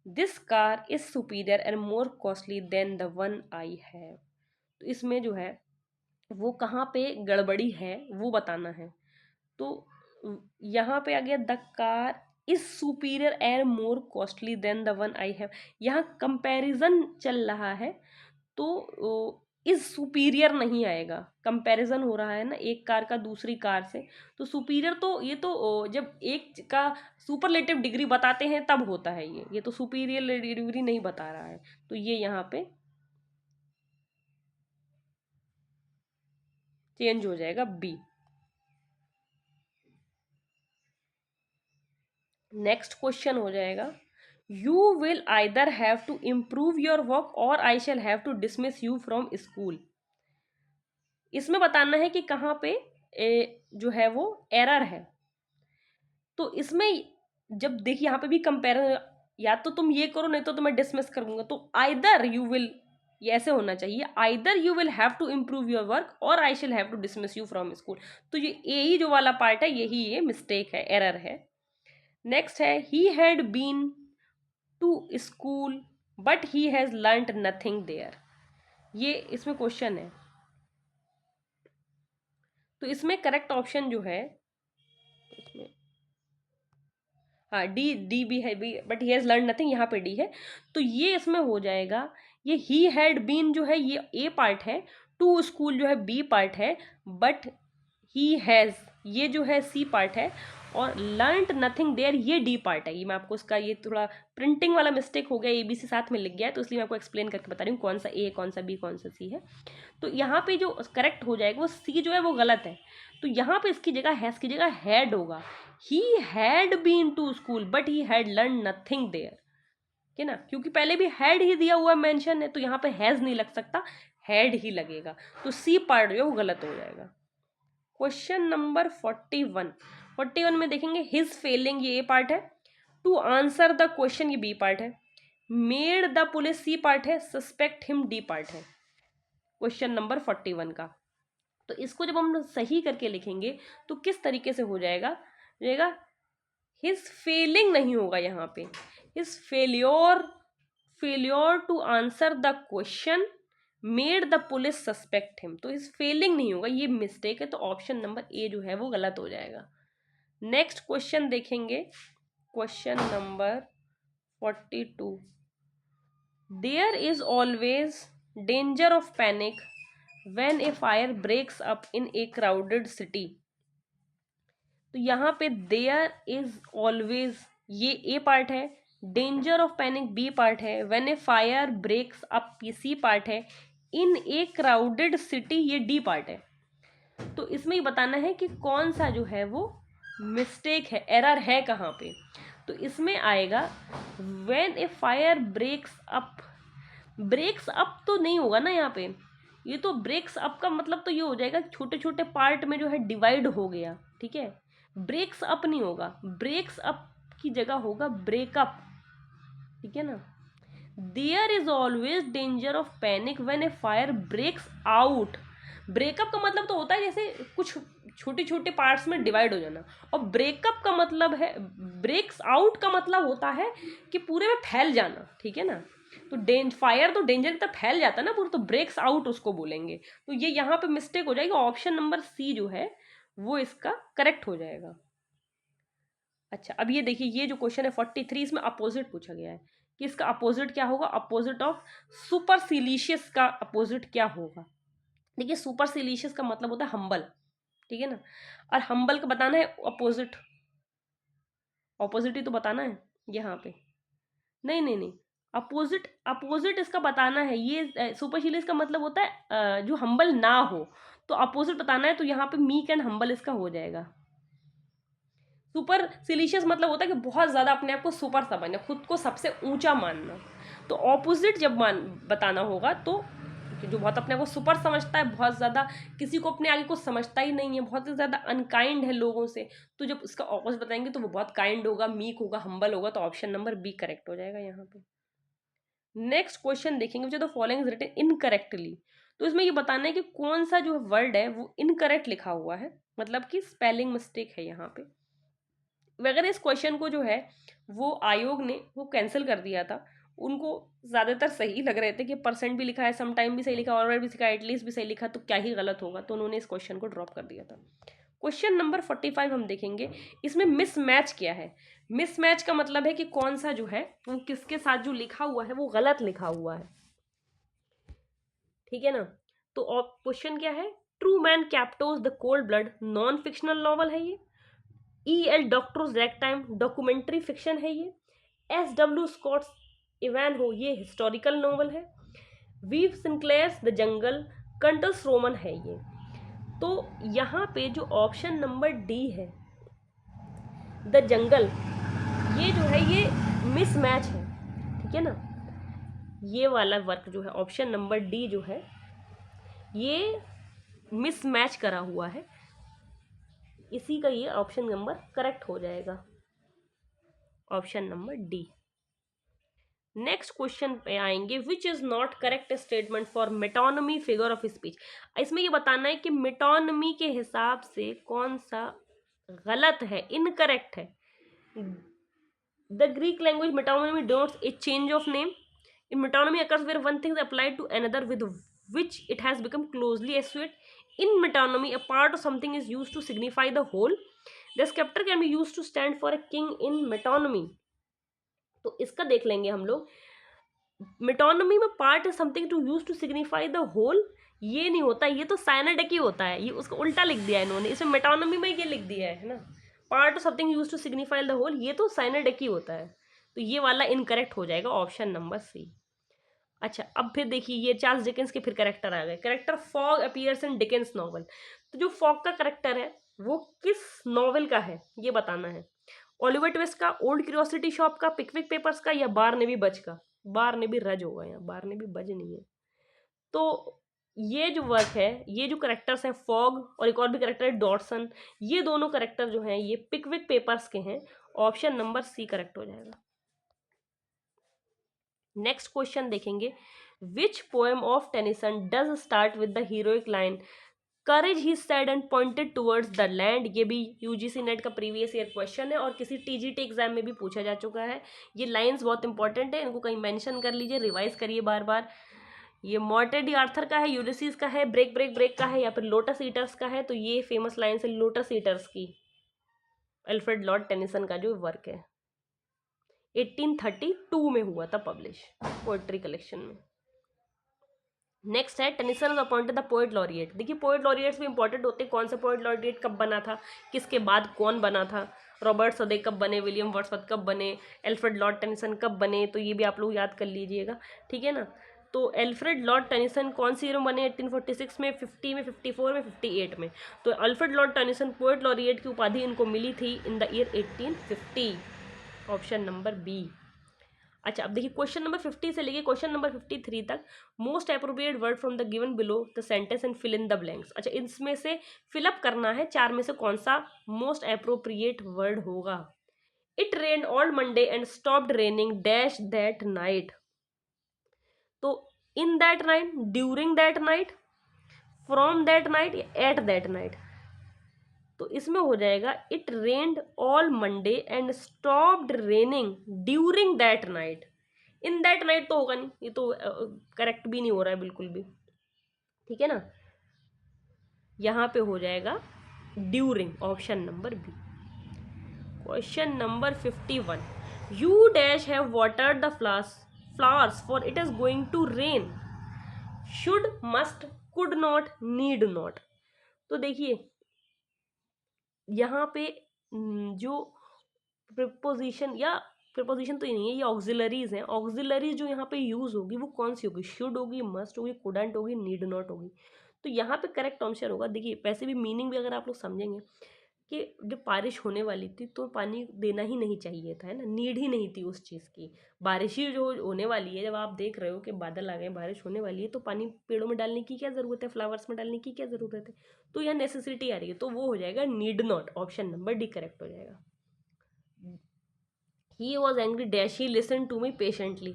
This car is superior and more costly than the one I have, तो इसमें जो है वो कहाँ पे गड़बड़ी है वो बताना है। तो यहाँ पे आ गया the car is superior and more costly than the one I have, यहाँ कंपैरिजन चल रहा है, तो इज सुपीरियर नहीं आएगा, कंपैरिजन हो रहा है ना एक कार का दूसरी कार से, तो सुपीरियर तो ये तो जब एक का सुपरलेटिव डिग्री बताते हैं तब होता है ये तो सुपीरियर डिग्री नहीं बता रहा है, तो ये यहाँ पे चेंज हो जाएगा बी। नेक्स्ट क्वेश्चन हो जाएगा, you will either have to improve your work और I shall have to dismiss you from school. इसमें बताना है कि कहाँ पे जो है वो एरर है। तो इसमें जब देखिए यहाँ पे भी कंपेयर, या तो तुम ये करो नहीं तो तुम्हें डिसमिस करूंगा, तो आइदर यू विल, ये ऐसे होना चाहिए, either you will have to improve your work और I shall have to dismiss you from school. तो ये ए ही जो वाला पार्ट है यही ये मिस्टेक है, एरर है। नेक्स्ट है, he had been to school but he has learned nothing there, ये इसमें क्वेश्चन है। तो इसमें करेक्ट ऑप्शन जो है, इसमें हाँ डी भी है, B but he has learn nothing, यहाँ पे डी है, तो ये इसमें हो जाएगा, ये ही हैड बीन जो है ये ए पार्ट है, टू स्कूल जो है बी पार्ट है, बट ही हैज़ ये जो है सी पार्ट है, और लर्नड नथिंग देयर ये डी पार्ट है। ये मैं आपको इसका ये थोड़ा प्रिंटिंग वाला मिस्टेक हो गया, ए बी सी साथ में लिख गया है, तो इसलिए मैं आपको एक्सप्लेन करके बता रही हूँ कौन सा ए कौन सा बी कौन सा सी है। तो यहाँ पे जो करेक्ट हो जाएगा वो सी जो है वो गलत है, तो यहाँ पे इसकी जगह हैज़ की जगह हैड होगा। He had been to school but he had learn nothing there, है ना, क्योंकि पहले भी हैड ही दिया हुआ मेंशन है, तो यहाँ पे हैज़ नहीं लग सकता, हैड ही लगेगा, तो सी पार्ट जो है वो गलत हो जाएगा। क्वेश्चन नंबर 41 में देखेंगे, हिज फेलिंग ये ए पार्ट है, टू आंसर द क्वेश्चन ये बी पार्ट है, made the police C part है, सस्पेक्ट हिम डी पार्ट है क्वेश्चन नंबर 41 का। तो इसको जब हम सही करके लिखेंगे तो किस तरीके से हो जाएगा, हिज फेलिंग नहीं होगा यहाँ पे, his failure to answer the question made the police suspect him, तो इस फेलिंग नहीं होगा, ये मिस्टेक है, तो ऑप्शन नंबर ए जो है वो गलत हो जाएगा। नेक्स्ट क्वेश्चन देखेंगे, question number 42, there is always danger of panic when a fire breaks up in a crowded city. तो यहाँ पे देयर इज ऑलवेज ये ए पार्ट है, danger of panic B part है, when a fire breaks up ये C part है, in a crowded city ये D part है। तो इसमें ही बताना है कि कौन सा जो है वो मिस्टेक है, एरर है कहाँ पे। तो इसमें आएगा when a fire breaks up तो नहीं होगा ना यहाँ पे, ये तो ब्रेक्स अप का मतलब तो ये हो जाएगा छोटे छोटे पार्ट में जो है डिवाइड हो गया, ठीक है, ब्रेक्स अप नहीं होगा, ब्रेक्स अप की जगह होगा ब्रेकअप, ठीक है ना। There is always danger of panic when a fire breaks out. Breakup का मतलब तो होता है जैसे कुछ छोटे छोटे पार्ट्स में डिवाइड हो जाना, और ब्रेकअप का मतलब है, ब्रेक्स आउट का मतलब होता है कि पूरे में फैल जाना, ठीक है ना। तो फायर तो डेंजर की तरफ फैल जाता है ना पूरा, तो ब्रेक्स आउट उसको बोलेंगे। तो ये यहाँ पे मिस्टेक हो जाएगी, ऑप्शन नंबर सी जो है वो इसका करेक्ट हो जाएगा। अच्छा, अब ये देखिए, ये जो क्वेश्चन है 43, इसमें अपोजिट पूछा गया है कि इसका अपोजिट क्या होगा, अपोजिट ऑफ सुपरसिलिशियस का अपोजिट क्या होगा। देखिए, सुपरसिलिशियस का मतलब होता है हम्बल, ठीक है ना, और हम्बल का बताना है अपोजिट, ऑपोजिट ही तो बताना है यहाँ पे। नहीं नहीं नहीं, अपोजिट, अपोजिट इसका बताना है। ये सुपरसिलियस का मतलब होता है जो हम्बल ना हो, तो अपोजिट बताना है, तो यहाँ पे मीक एंड हम्बल इसका हो जाएगा। सुपर सिलिशियस मतलब होता है कि बहुत ज़्यादा अपने आप को सुपर समझना, खुद को सबसे ऊंचा मानना। तो ऑपोजिट जब बताना होगा तो जो बहुत अपने आप को सुपर समझता है, बहुत ज़्यादा किसी को अपने आगे को समझता ही नहीं है, बहुत ज़्यादा अनकाइंड है लोगों से, तो जब उसका ऑपोजिट बताएंगे तो वो बहुत काइंड होगा, मीक होगा, हम्बल होगा। तो ऑप्शन नंबर बी करेक्ट हो जाएगा यहाँ पे। नेक्स्ट क्वेश्चन देखेंगे, which the following is written incorrectly. तो इसमें ये बताना है कि कौन सा जो वर्ड है वो इनकरेक्ट लिखा हुआ है, मतलब कि स्पेलिंग मिस्टेक है यहाँ पे। वगैरह इस क्वेश्चन को जो है वो आयोग ने वो कैंसिल कर दिया था, उनको ज़्यादातर सही लग रहे थे कि परसेंट भी लिखा है, सम टाइम भी सही लिखा, ऑलराइट भी लिखा, एटलीस्ट भी सही लिखा, तो क्या ही गलत होगा, तो उन्होंने इस क्वेश्चन को ड्रॉप कर दिया था। क्वेश्चन नंबर 45 हम देखेंगे, इसमें मिसमैच क्या है। मिसमैच का मतलब है कि कौन सा जो है वो किसके साथ जो लिखा हुआ है वो गलत लिखा हुआ है, ठीक है ना। तो क्वेश्चन क्या है, Truman Capote's the cold blood non fictional novel है ये, E.L. Doctors ragtime documentary fiction है ये, S.W. स्कॉट्स इवैनहो ये हिस्टोरिकल नॉवल है, वीव सिंक्लेयर्स द जंगल कंटस रोमन है ये। तो यहाँ पे जो ऑप्शन नंबर डी है द जंगल, ये जो है ये मिसमैच है, ठीक है ना। ये वाला वर्क जो है ऑप्शन नंबर डी जो है ये मिसमैच करा हुआ है, इसी का ये ऑप्शन नंबर करेक्ट हो जाएगा, option number D. Next question पे आएंगे, which is not correct statement for metonymy figure of speech. इसमें ये बताना है कि मेटोनमी के हिसाब से कौन सा गलत है, इनकरेक्ट है। The Greek language metonymy denotes a change of name, in metonymy occurs where one thing applied to another with which it has become closely associated. In metonymy, a part of something is used to signify the whole. The scepter can be used to stand for a king in metonymy. तो इसका देख लेंगे हम लोग। Metonymy में part is something to use to signify the whole, ये नहीं होता, ये तो साइनेडिक ही होता है, ये उसको उल्टा लिख दिया है इन्होंने, इसमें मेटोनमी में ये लिख दिया है ना, part of something use to signify the whole, ये तो साइनेडिक ही होता है, तो ये वाला इनकरेक्ट हो जाएगा, ऑप्शन नंबर सी। अच्छा, अब फिर देखिए, ये चार्ल्स डिकेंस के फिर करेक्टर आ गए। करेक्टर फॉग अपीयर्स इन डिकेंस नॉवल, तो जो फॉग का करेक्टर है वो किस नॉवल का है ये बताना है। ओलिवर ट्विस्ट का, ओल्ड क्यूरियोसिटी शॉप का, पिकविक पेपर्स का, या बारनेबी बज का। बारनेबी रज होगा यहाँ, बारनेबी बज नहीं है। तो ये जो वर्क है, ये जो करेक्टर्स हैं फॉग और एक और भी करेक्टर है डॉटसन, ये दोनों करेक्टर जो हैं ये पिकविक पेपर्स के हैं, ऑप्शन नंबर सी करेक्ट हो जाएगा। नेक्स्ट क्वेश्चन देखेंगे, which poem of Tennyson does start with the heroic line courage he said and pointed towards the land. ये भी यूजीसी नेट का प्रीवियस ईयर क्वेश्चन है और किसी टीजीटी एग्जाम में भी पूछा जा चुका है। ये लाइंस बहुत इंपॉर्टेंट है, इनको कहीं मेंशन कर लीजिए, रिवाइज करिए बार बार। ये मॉर्टेड डी आर्थर का है, यूलिसीज का है, ब्रेक ब्रेक ब्रेक का है, या फिर लोटस ईटर्स का है। तो ये फेमस लाइन्स है लोटस ईटर्स की, अल्फ्रेड लॉर्ड टेनिसन का जो वर्क है 1832 में हुआ था पब्लिश पोएट्री कलेक्शन में। नेक्स्ट है, Tennyson was appointed the poet laureate. देखिए, पोएट लॉरिएट्स भी इंपॉर्टेंट होते हैं, कौन सा पोएट लॉरिएट कब बना था, किसके बाद कौन बना था, रॉबर्ट सदे कब बने, विलियम वर्ड्सवर्थ कब बने, एल्फ्रेड लॉर्ड टेनिसन कब बने, तो ये भी आप लोग याद कर लीजिएगा, ठीक है ना। तो एल्फ्रेड लॉर्ड टेनिसन कौन सी ईयर में बने, 1846 में, 50 में, 54 में, 58 में। तो Alfred Lord Tennyson poet laureate की उपाधि इनको मिली थी in the year 1850, option number B. अच्छा, अब देखिए क्वेश्चन नंबर 50 से लेके क्वेश्चन नंबर 53 तक, most appropriate word from the given below the sentence and fill in the blanks. अच्छा, इसमें से फिलअप करना है, चार में से कौन सा मोस्ट अप्रोप्रिएट वर्ड होगा। It rain all Monday and stopped raining dash that night. तो in that night, during that night, from that night, at that night. तो इसमें हो जाएगा it rained all Monday and stopped raining during that night. In that night तो होगा नहीं, ये तो करेक्ट भी नहीं हो रहा है बिल्कुल भी, ठीक है ना। यहाँ पे हो जाएगा during, option number B. Question number 51, you dash have watered the flowers for it is going to rain, should, must, could not, need not. तो देखिए यहाँ पे जो प्रिपोजिशन, या प्रिपोजिशन तो ये नहीं है, ये ऑक्सिलरीज हैं। ऑक्सिलरी जो यहाँ पे यूज होगी वो कौन सी होगी, शुड होगी, मस्ट होगी, कुडंट होगी, नीड नॉट होगी। तो यहाँ पे करेक्ट आंसर होगा, देखिए वैसे भी मीनिंग भी अगर आप लोग समझेंगे कि जब बारिश होने वाली थी तो पानी देना ही नहीं चाहिए था, है ना, नीड ही नहीं थी उस चीज़ की। बारिश ही जो होने वाली है, जब आप देख रहे हो कि बादल आ गए, बारिश होने वाली है, तो पानी पेड़ों में डालने की क्या ज़रूरत है, फ्लावर्स में डालने की क्या ज़रूरत है। तो यह नेसेसिटी आ रही है, तो वो हो जाएगा need not, option number D correct हो जाएगा। He was angry dash he listen to me patiently.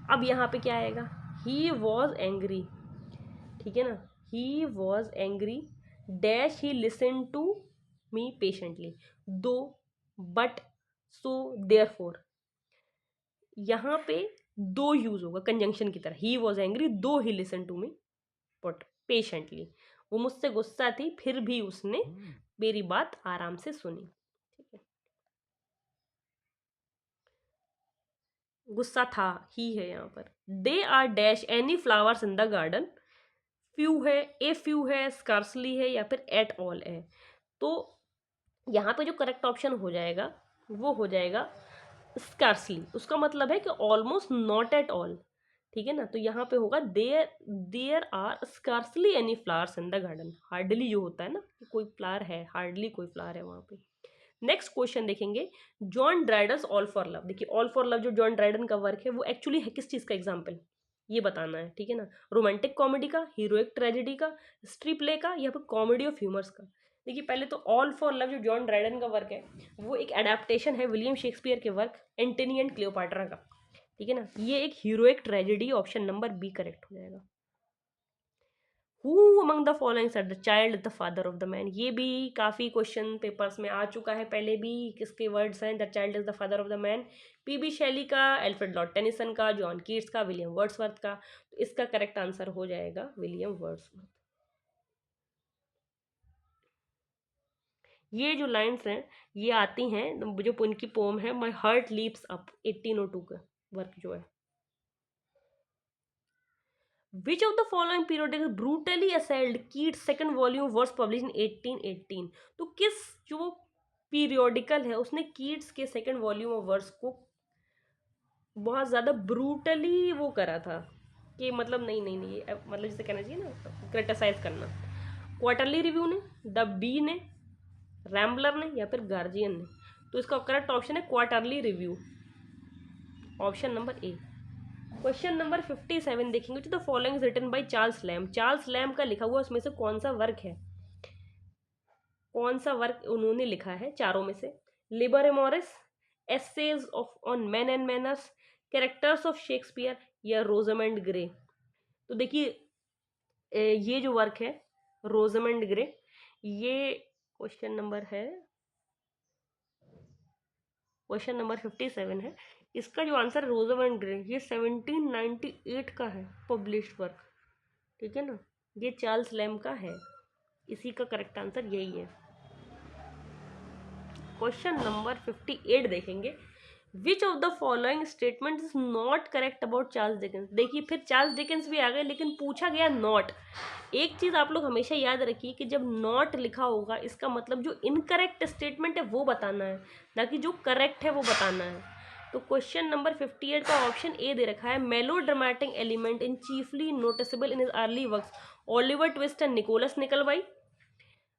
अब यहाँ पे क्या आएगा, ही वॉज एंग्री, ठीक है ना, he was angry dash he listen to me patiently. Though, but, so, therefore, यहाँ पे दो यूज होगा कंजंक्शन की तरह। ही was angry though he listen to me but patiently, वो मुझसे गुस्सा थी फिर भी उसने मेरी बात आराम से सुनी, ठीक है। गुस्सा था, ही है यहाँ पर। They are dash any flowers in the garden, few है, ए फ्यू है, स्कार्सली है, या फिर एट ऑल है। तो यहाँ पे जो करेक्ट ऑप्शन हो जाएगा वो हो जाएगा स्कार्सली। उसका मतलब है कि ऑलमोस्ट नॉट एट ऑल, ठीक है ना। तो यहाँ पे होगा there there are scarcely any flowers in the garden. Hardly जो होता है ना कि कोई फ्लावर है, हार्डली कोई फ्लावर है वहाँ पे। नेक्स्ट क्वेश्चन देखेंगे, John Dryden's all for love. देखिए ऑल फॉर लव जो जॉन ड्राइडन का वर्क है वो एक्चुअली है किस चीज़ का एग्जाम्पल, ये बताना है, ठीक है ना। रोमांटिक कॉमेडी का, हीरोइक ट्रेजेडी का, हिस्ट्री प्ले का, या फिर कॉमेडी ऑफ ह्यूमर्स का। देखिए पहले तो ऑल फॉर लव जो जॉन ड्राइडन का वर्क है वो एक एडेप्टेशन है विलियम शेक्सपियर के वर्क एंटनी एंड क्लियोपाट्रा का, ठीक है ना। ये एक heroic tragedy, option number B correct हो जाएगा। Who among the following said the child the father of the man, ये भी काफ़ी क्वेश्चन पेपर्स में आ चुका है पहले भी, किसके वर्ड्स हैं, the child is the father of the man. P B Shelley का, एल्फ्रेड लॉर्ड टेनिसन का, जॉन कीट्स का, विलियम वर्ड्सवर्थ का। तो इसका करेक्ट आंसर हो जाएगा विलियम वर्ड्सवर्थ। ये जो लाइन्स हैं ये आती हैं जो उनकी पोम है माई हार्ट लीप्स अप, 1802 का वर्क जो है। Which of the following periodical brutally assailed Keats second volume was published in 1818? तो किस जो पीरियोडिकल है उसने कीट्स के सेकंड वॉल्यूम ऑफ वर्स को बहुत ज़्यादा ब्रूटली वो करा था, कि मतलब नहीं नहीं नहीं मतलब जिसे कहना चाहिए ना क्रिटिसाइज करना। क्वार्टरली रिव्यू ने, द बी ने, रैम्बलर ने, या फिर गार्जियन ने। तो इसका करेक्ट ऑप्शन है Quarterly Review, option number A. Question number 57 देखेंगे, तो the following written by Charles Lamb. Charles Lamb का लिखा हुआ उसमें से कौन सा वर्क है, कौन सा वर्क उन्होंने लिखा है चारों में से। Liber Amoris, essays of on man and manners, characters of Shakespeare, या रोजमंड ग्रे। तो देखिए ये जो वर्क है रोजमंड ग्रे, ये क्वेश्चन नंबर है, क्वेश्चन नंबर 57 है। इसका जो आंसर है रोजमंड ग्रे, ये 1798 का है पब्लिश्ड वर्क, ठीक है ना। ये चार्ल्स लैम्ब का है, इसी का करेक्ट आंसर यही है। क्वेश्चन नंबर 58 देखेंगे, which of the following statement is not correct about Charles Dickens. देखिए फिर चार्ल्स डिकेंस भी आ गए लेकिन पूछा गया नॉट। एक चीज़ आप लोग हमेशा याद रखिए कि जब नॉट लिखा होगा इसका मतलब जो इनकरेक्ट स्टेटमेंट है वो बताना है, ना कि जो करेक्ट है वो बताना है। तो क्वेश्चन नंबर 58 का ऑप्शन ए दे रखा है, melodramatic element in chiefly noticeable in his early works, Oliver Twist and Nicholas Nickleby,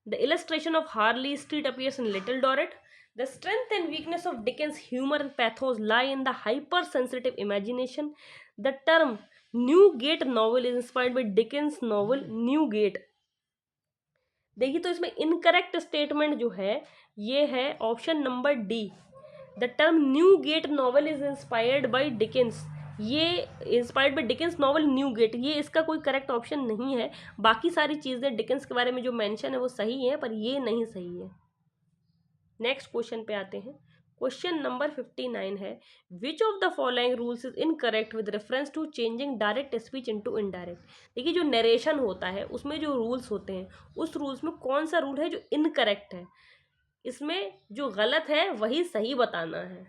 the illustration of Harley Street appears in Little Dorrit. The strength and weakness of Dickens humour and pathos lie in the hypersensitive imagination. The term Newgate novel is inspired by Dickens novel Newgate. देखिए तो इसमें incorrect statement जो है ये है option number D. The term Newgate novel is inspired by Dickens. ये inspired by Dickens novel Newgate, ये इसका कोई करेक्ट ऑप्शन नहीं है. बाकी सारी चीज़ें डिकेंस के बारे में जो मेंशन है वो सही है, पर ये नहीं सही है. नेक्स्ट क्वेश्चन पे आते हैं. क्वेश्चन नंबर 59 है, which of the following rules is incorrect with reference to changing direct speech into indirect. देखिए जो नरेशन होता है उसमें जो रूल्स होते हैं उस रूल्स में कौन सा रूल है जो इनकरेक्ट है. इसमें जो गलत है वही सही बताना है.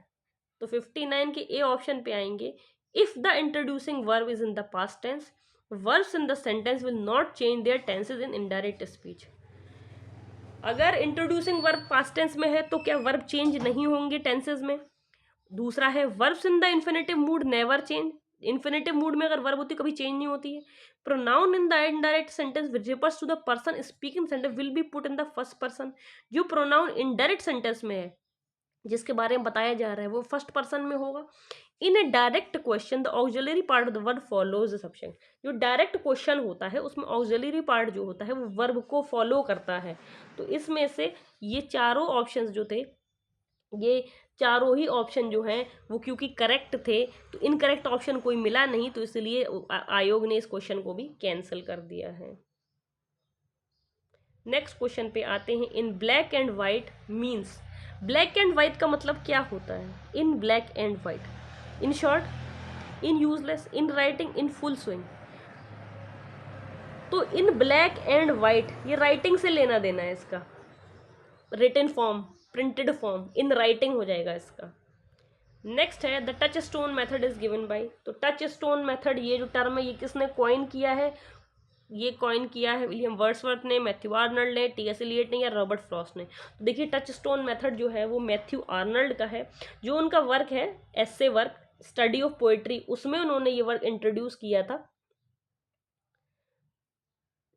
तो 59 के ए ऑप्शन पे आएंगे. If the introducing verb is in the past tense, verbs in the sentence will not change their tenses in indirect speech. अगर इंट्रोड्यूसिंग वर्ब पास्ट टेंस में है तो क्या वर्ब चेंज नहीं होंगे टेंसेज में. दूसरा है verbs in the infinitive mood never change. Infinitive mood में अगर वर्ब होती है कभी चेंज नहीं होती है. Pronoun in the indirect sentence which refers to the person speaking sentence will be put in the first person. जो प्रोनाउन इनडायरेक्ट सेंटेंस में है जिसके बारे में बताया जा रहा है वो फर्स्ट पर्सन में होगा. In a direct question the auxiliary part of the verb follows the subject. जो डायरेक्ट क्वेश्चन होता है उसमें ऑक्सिलरी पार्ट जो होता है वो वर्ब को फॉलो करता है. तो इसमें से ये चारों ऑप्शंस जो थे, ये चारों ही ऑप्शन जो हैं वो क्योंकि करेक्ट थे तो इनकरेक्ट ऑप्शन कोई मिला नहीं, तो इसलिए आयोग ने इस क्वेश्चन को भी कैंसिल कर दिया है. नेक्स्ट क्वेश्चन पे आते हैं. In black and white means. Black and white का मतलब क्या होता है. In black and white, in short, in useless, in writing, in full swing. तो इन ब्लैक एंड वाइट ये राइटिंग से लेना देना है इसका. Written form, printed form, in writing हो जाएगा इसका. नेक्स्ट है the touchstone method is given by. तो टच स्टोन मेथड ये जो टर्म है ये किसने कॉइन किया है. ये कॉइन किया है विलियम वर्ड्सवर्थ ने, मैथ्यू आर्नल्ड ने, टी एस एलियट ने या रॉबर्ट फ्रॉस्ट ने. तो देखिए टच स्टोन मेथड जो है वो मैथ्यू आर्नल्ड का है. जो उनका वर्क है essay work study of poetry, उसमें उन्होंने ये वर्क इंट्रोड्यूस किया था,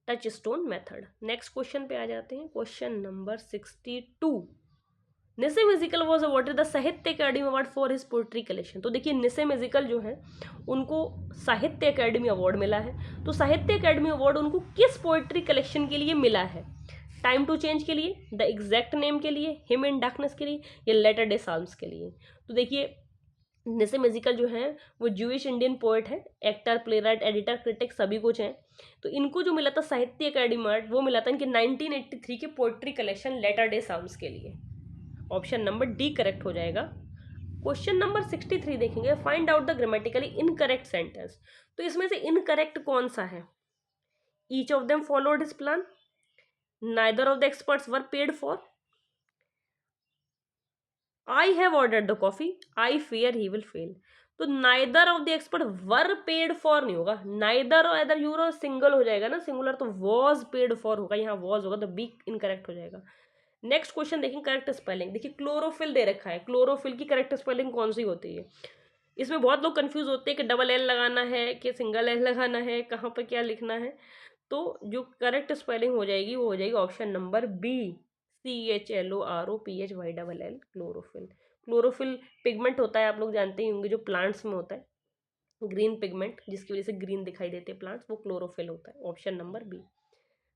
touchstone method. Next question पे आ जाते हैं. Question number 62. Nissim Ezekiel was awarded the Sahitya Akademi award for his poetry collection. तो देखिए निसे म्यूजिकल जो है उनको साहित्य अकेडमी अवार्ड मिला है. तो साहित्य अकेडमी अवार्ड उनको किस पोइट्री कलेक्शन के लिए मिला है. टाइम टू चेंज के लिए, द एग्जैक्ट नेम के लिए, हिम इन डार्कनेस के लिए या लेटर डे साल्म्स के लिए. तो देखिए निसे म्यूजिकल जो है वो जूइश इंडियन पोएट है, actor, play right, editor, critic सभी कुछ हैं. तो इनको जो मिला था साहित्य अकेडमी अवार्ड वो मिला था इनके 1983 के पोइट्री कलेक्शन लेटर डे साल्म्स के लिए. ऑप्शन नंबर डी करेक्ट हो जाएगा. क्वेश्चन नंबर 63 देखेंगे. Find out the grammatically incorrect sentence. तो इसमें से इनकरेक्ट कौन सा है. Each of them followed his plan, neither of the experts were paid for, I have ordered the coffee, I fear he will fail. तो neither of the expert were paid for नहीं होगा, neither और other euro single हो जाएगा ना, singular, तो was paid for होगा, यहाँ वॉज होगा, तो बी इनकरेक्ट हो जाएगा. नेक्स्ट क्वेश्चन देखें करेक्ट स्पेलिंग. देखिए क्लोरोफिल दे रखा है, क्लोरोफिल की करेक्ट स्पेलिंग कौन सी होती है. इसमें बहुत लोग कंफ्यूज होते हैं कि डबल एल लगाना है कि सिंगल एल लगाना है, कहाँ पर क्या लिखना है. तो जो करेक्ट स्पेलिंग हो जाएगी वो हो जाएगी option number B, CHLOROPHYLL, chlorophyll. Chlorophyll pigment होता है, आप लोग जानते ही होंगे, जो प्लांट्स में होता है, ग्रीन पिगमेंट जिसकी वजह से ग्रीन दिखाई देते हैं प्लांट्स, वो क्लोरोफिल होता है. Option number B.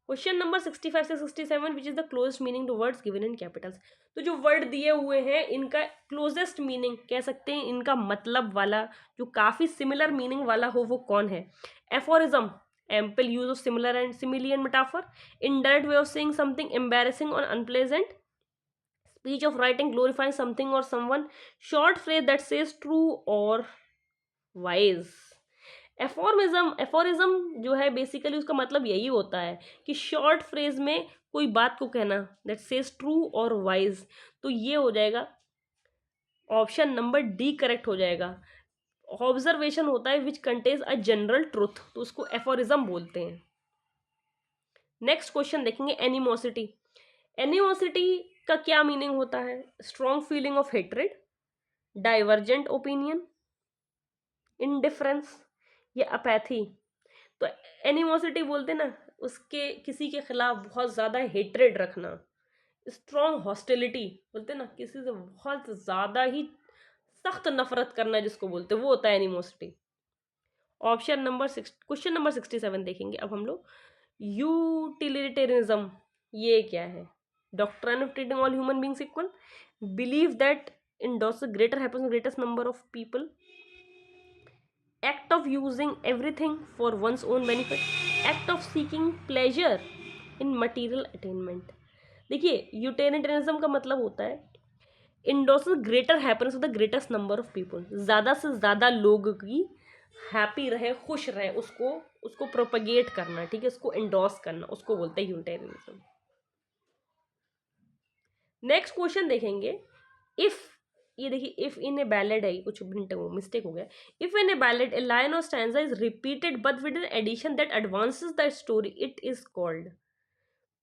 Question number 65 से 67 which is the closest meaning to words given in capitals. तो जो वर्ड दिए हुए हैं इनका क्लोजेस्ट मीनिंग कह सकते हैं, इनका मतलब वाला जो काफ़ी सिमिलर मीनिंग वाला हो वो कौन है. Aphorism, ample use of similar and simile and metaphor, indirect way of saying something embarrassing or unpleasant, speech of writing glorifying something or someone, short phrase that says true or wise. Aphorism जो है basically उसका मतलब यही होता है कि short phrase में कोई बात को कहना, दैट सेज ट्रू और वाइज. तो ये हो जाएगा ऑप्शन नंबर डी करेक्ट हो जाएगा. ऑब्जर्वेशन होता है which contains a general truth, तो उसको एफोरिज्म बोलते हैं. नेक्स्ट क्वेश्चन देखेंगे. एनिमोसिटी. एनिमोसिटी का क्या मीनिंग होता है. Strong feeling of hatred, divergent opinion, indifference या अपैथी. तो एनिमोसिटी बोलते ना उसके किसी के खिलाफ बहुत ज़्यादा हेट्रेड रखना, स्ट्रॉन्ग हॉस्टिलिटी बोलते हैं ना, किसी से बहुत ज़्यादा ही सख्त नफरत करना जिसको बोलते हैं, वो होता है animosity. Option number 6, question number 67 देखेंगे अब हम लोग। यूटिलिटेरियनिज्म ये क्या है? Doctrine of treating all human beings equal, believe that endorses greater happiness greatest number of people, act of using everything for one's own benefit, act of seeking pleasure in material attainment। देखिए utilitarianism का मतलब होता है endorses greater happiness with the greatest number of people, ज़्यादा से ज़्यादा लोग की हैप्पी रहे, खुश रहे, उसको उसको प्रोपगेट करना, ठीक है, उसको एंडोर्स करना, उसको बोलते हैं यूटिलिटेरियनिज्म। नेक्स्ट क्वेश्चन देखेंगे। इफ, ये देखिए इफ इन ए बैलेड है, कुछ मिस्टेक हो गया। If in a ballad a line or stanza is repeated but with an addition that advances the story, it is called.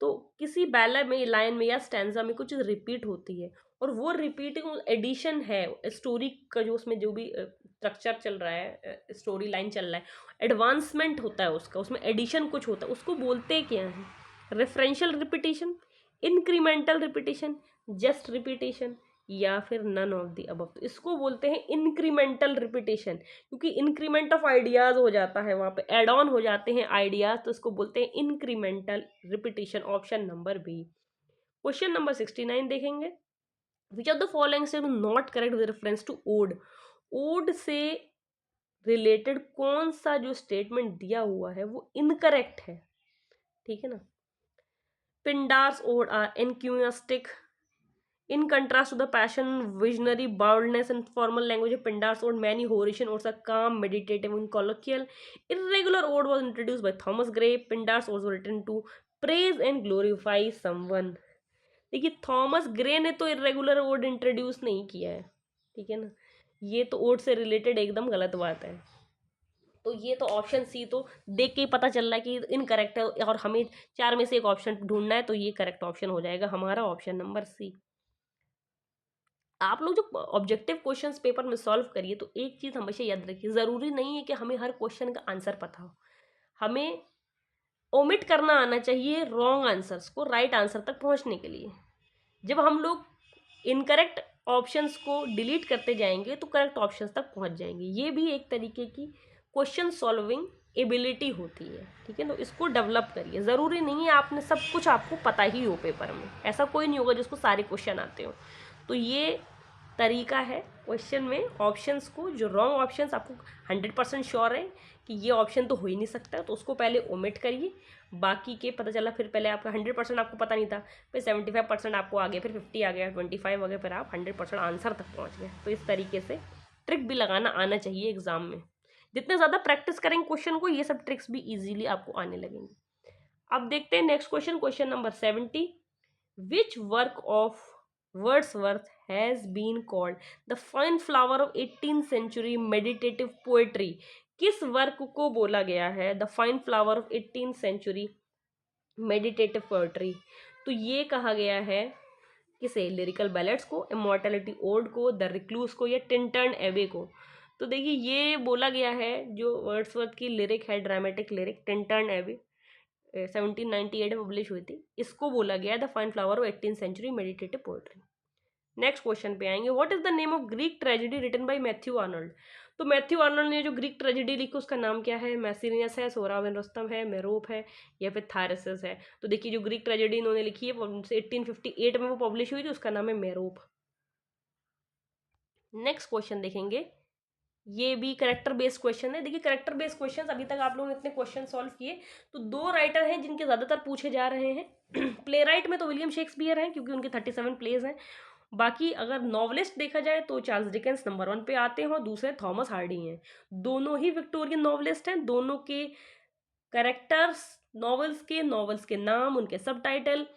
तो किसी बैलेड में, लाइन में या स्टैंजा में कुछ चीज रिपीट होती है और वो रिपीटिंग एडिशन है स्टोरी का, जो उसमें जो भी स्ट्रक्चर चल रहा है, स्टोरी लाइन चल रहा है, एडवांसमेंट होता है उसका, उसमें एडिशन कुछ होता है, उसको बोलते क्या है? Referential repetition, incremental repetition, just repetition, या फिर नन ऑफ द अबव। तो इसको बोलते हैं इंक्रीमेंटल रिपीटेशन, क्योंकि इंक्रीमेंट ऑफ आइडियाज हो जाता है, वहां पे एड ऑन हो जाते हैं आइडियाज, तो इसको बोलते हैं incremental repetition. Option number B. Question number 69 देखेंगे। Which of the following statement not correct with reference to ode? Ode से रिलेटेड कौन सा जो स्टेटमेंट दिया हुआ है वो इनकरेक्ट है, ठीक है ना। Pindar's ode are encomiastic, in contrast to the passion, visionary boldness and formal language of Pindar's ode, many Horatian odes are calm, meditative and colloquial. Irregular ode was introduced by Thomas Gray. Pindar's odes were written to praise and glorify someone। देखिए Thomas Gray ने तो irregular odd introduce नहीं किया है, ठीक है ना, ये तो ओड से रिलेटेड एकदम गलत बात है। तो ये तो ऑप्शन सी तो देख के ही पता चल रहा है कि इनकरेक्ट है, और हमें 4 में से एक ऑप्शन ढूंढना है, तो ये करेक्ट ऑप्शन हो जाएगा हमारा ऑप्शन नंबर सी। आप लोग जो ऑब्जेक्टिव क्वेश्चंस पेपर में सॉल्व करिए तो एक चीज़ हमेशा याद रखिए, ज़रूरी नहीं है कि हमें हर क्वेश्चन का आंसर पता हो, हमें ओमिट करना आना चाहिए रॉन्ग आंसर्स को राइट आंसर तक पहुंचने के लिए। जब हम लोग इनकरेक्ट ऑप्शंस को डिलीट करते जाएंगे तो करेक्ट ऑप्शंस तक पहुंच जाएंगे। ये भी एक तरीके की क्वेश्चन सॉल्विंग एबिलिटी होती है, ठीक है। तो इसको डेवलप करिए, ज़रूरी नहीं है आपने सब कुछ आपको पता ही हो पेपर में, ऐसा कोई नहीं होगा जिसको सारे क्वेश्चन आते हो। तो ये तरीका है क्वेश्चन में ऑप्शंस को, जो रॉन्ग ऑप्शंस आपको 100% श्योर है कि ये ऑप्शन तो हो ही नहीं सकता, तो उसको पहले ओमिट करिए। बाकी के पता चला फिर पहले आपका 100% आपको पता नहीं था, फिर 75% आपको आ गया, फिर 50 आ गया, 25 आ गया, फिर आप 100% आंसर तक पहुंच गए। तो इस तरीके से ट्रिक भी लगाना आना चाहिए एग्जाम में। जितने ज़्यादा प्रैक्टिस करेंगे क्वेश्चन को, ये सब ट्रिक्स भी ईजिली आपको आने लगेंगे। अब देखते हैं next question, question number 70। Which work of Wordsworth has been called the fine flower of 18th century meditative poetry? किस वर्क को बोला गया है the fine flower of 18th century meditative poetry? तो ये कहा गया है किसे? लिरिकल बैलेट्स को, इमॉर्टैलिटी ओड को, द रिक्लूस को, या टिंटर्न एबे को? तो देखिए ये बोला गया है जो वर्ड्सवर्थ की लिरिक है, ड्रामेटिक लिरिक, टिंटर्न एबे 1798 में पब्लिश हुई थी, इसको बोला गया है the fine flower of 18th century meditative poetry. Next question पे आएंगे। What is the name of Greek tragedy written by Matthew Arnold? तो मैथ्यू आर्नल्ड ने जो ग्रीक ट्रेजेडी लिखी उसका नाम क्या है? मैसिनियस है, सोहराब एंड रुस्तम है, मेरोप है, या फिर थायरसिस है? तो देखिए जो ग्रीक ट्रेजेडी इन्होंने लिखी है 1858 में वो पब्लिश हुई थी, उसका नाम है मेरोप। नेक्स्ट क्वेश्चन देखेंगे, ये भी करेक्टर बेस्ड क्वेश्चन है। देखिए करेक्टर बेस्ड क्वेश्चन अभी तक आप लोगों ने इतने क्वेश्चन सॉल्व किए, तो 2 राइटर हैं जिनके ज़्यादातर पूछे जा रहे हैं। प्ले राइट में तो विलियम शेक्सपियर हैं क्योंकि उनके 37 प्लेज हैं। बाकी अगर नॉवलिस्ट देखा जाए तो चार्ल्स डिकेंस नंबर 1 पे आते हैं और दूसरे थॉमस हार्डी हैं। दोनों ही विक्टोरियन नॉवलिस्ट हैं। दोनों के कैरेक्टर्स, नॉवेल्स के नाम, उनके सबटाइटल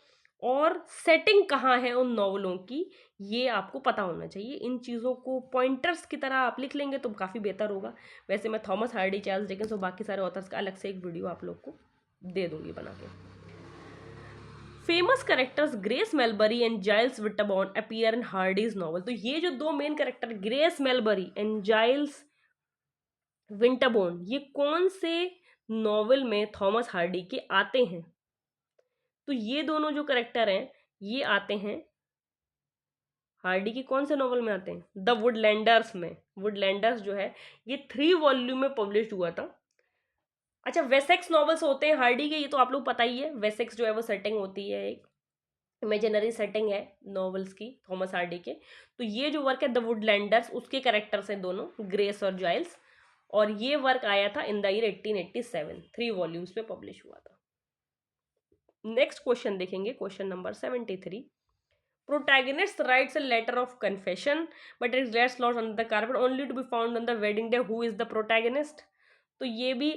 और सेटिंग कहाँ है उन नॉवलों की, ये आपको पता होना चाहिए। इन चीज़ों को पॉइंटर्स की तरह आप लिख लेंगे तो काफ़ी बेहतर होगा। वैसे मैं थॉमस हार्डी, चार्ल्स डिकेंस और बाकी सारे ऑथर्स का अलग से एक वीडियो आप लोग को दे दूँगी बना के। Famous characters Grace Melbury and Giles Winterborne appear in Hardy's novel. तो ये जो 2 main character Grace Melbury and Giles Winterborne, ये कौन से नॉवेल में थॉमस हार्डी के आते हैं? तो ये दोनों जो करेक्टर हैं ये आते हैं हार्डी की कौन से नॉवल में आते हैं? द वुडलैंडर्स में। वुडलैंडर्स जो है ये 3 वॉल्यूम में पब्लिश हुआ था। अच्छा, वेसेक्स नॉवेल्स होते हैं हार्डी के, ये तो आप लोग पता ही है। वेसेक्स जो है वो सेटिंग होती है, एक इमेजिनरी सेटिंग है नॉवेल्स की थॉमस हार्डी के। तो ये जो वर्क है द वुडलैंडर्स, उसके कैरेक्टर्स हैं दोनों, ग्रेस और जाइल्स। और ये वर्क आया था इन द ईयर 1887, 3 वॉल्यूम्स में पब्लिश हुआ था। नेक्स्ट क्वेश्चन देखेंगे, question number 73। Protagonist writes a letter of confession but it gets lost on the carpet only to be found on the wedding day. Who is the protagonist? तो ये भी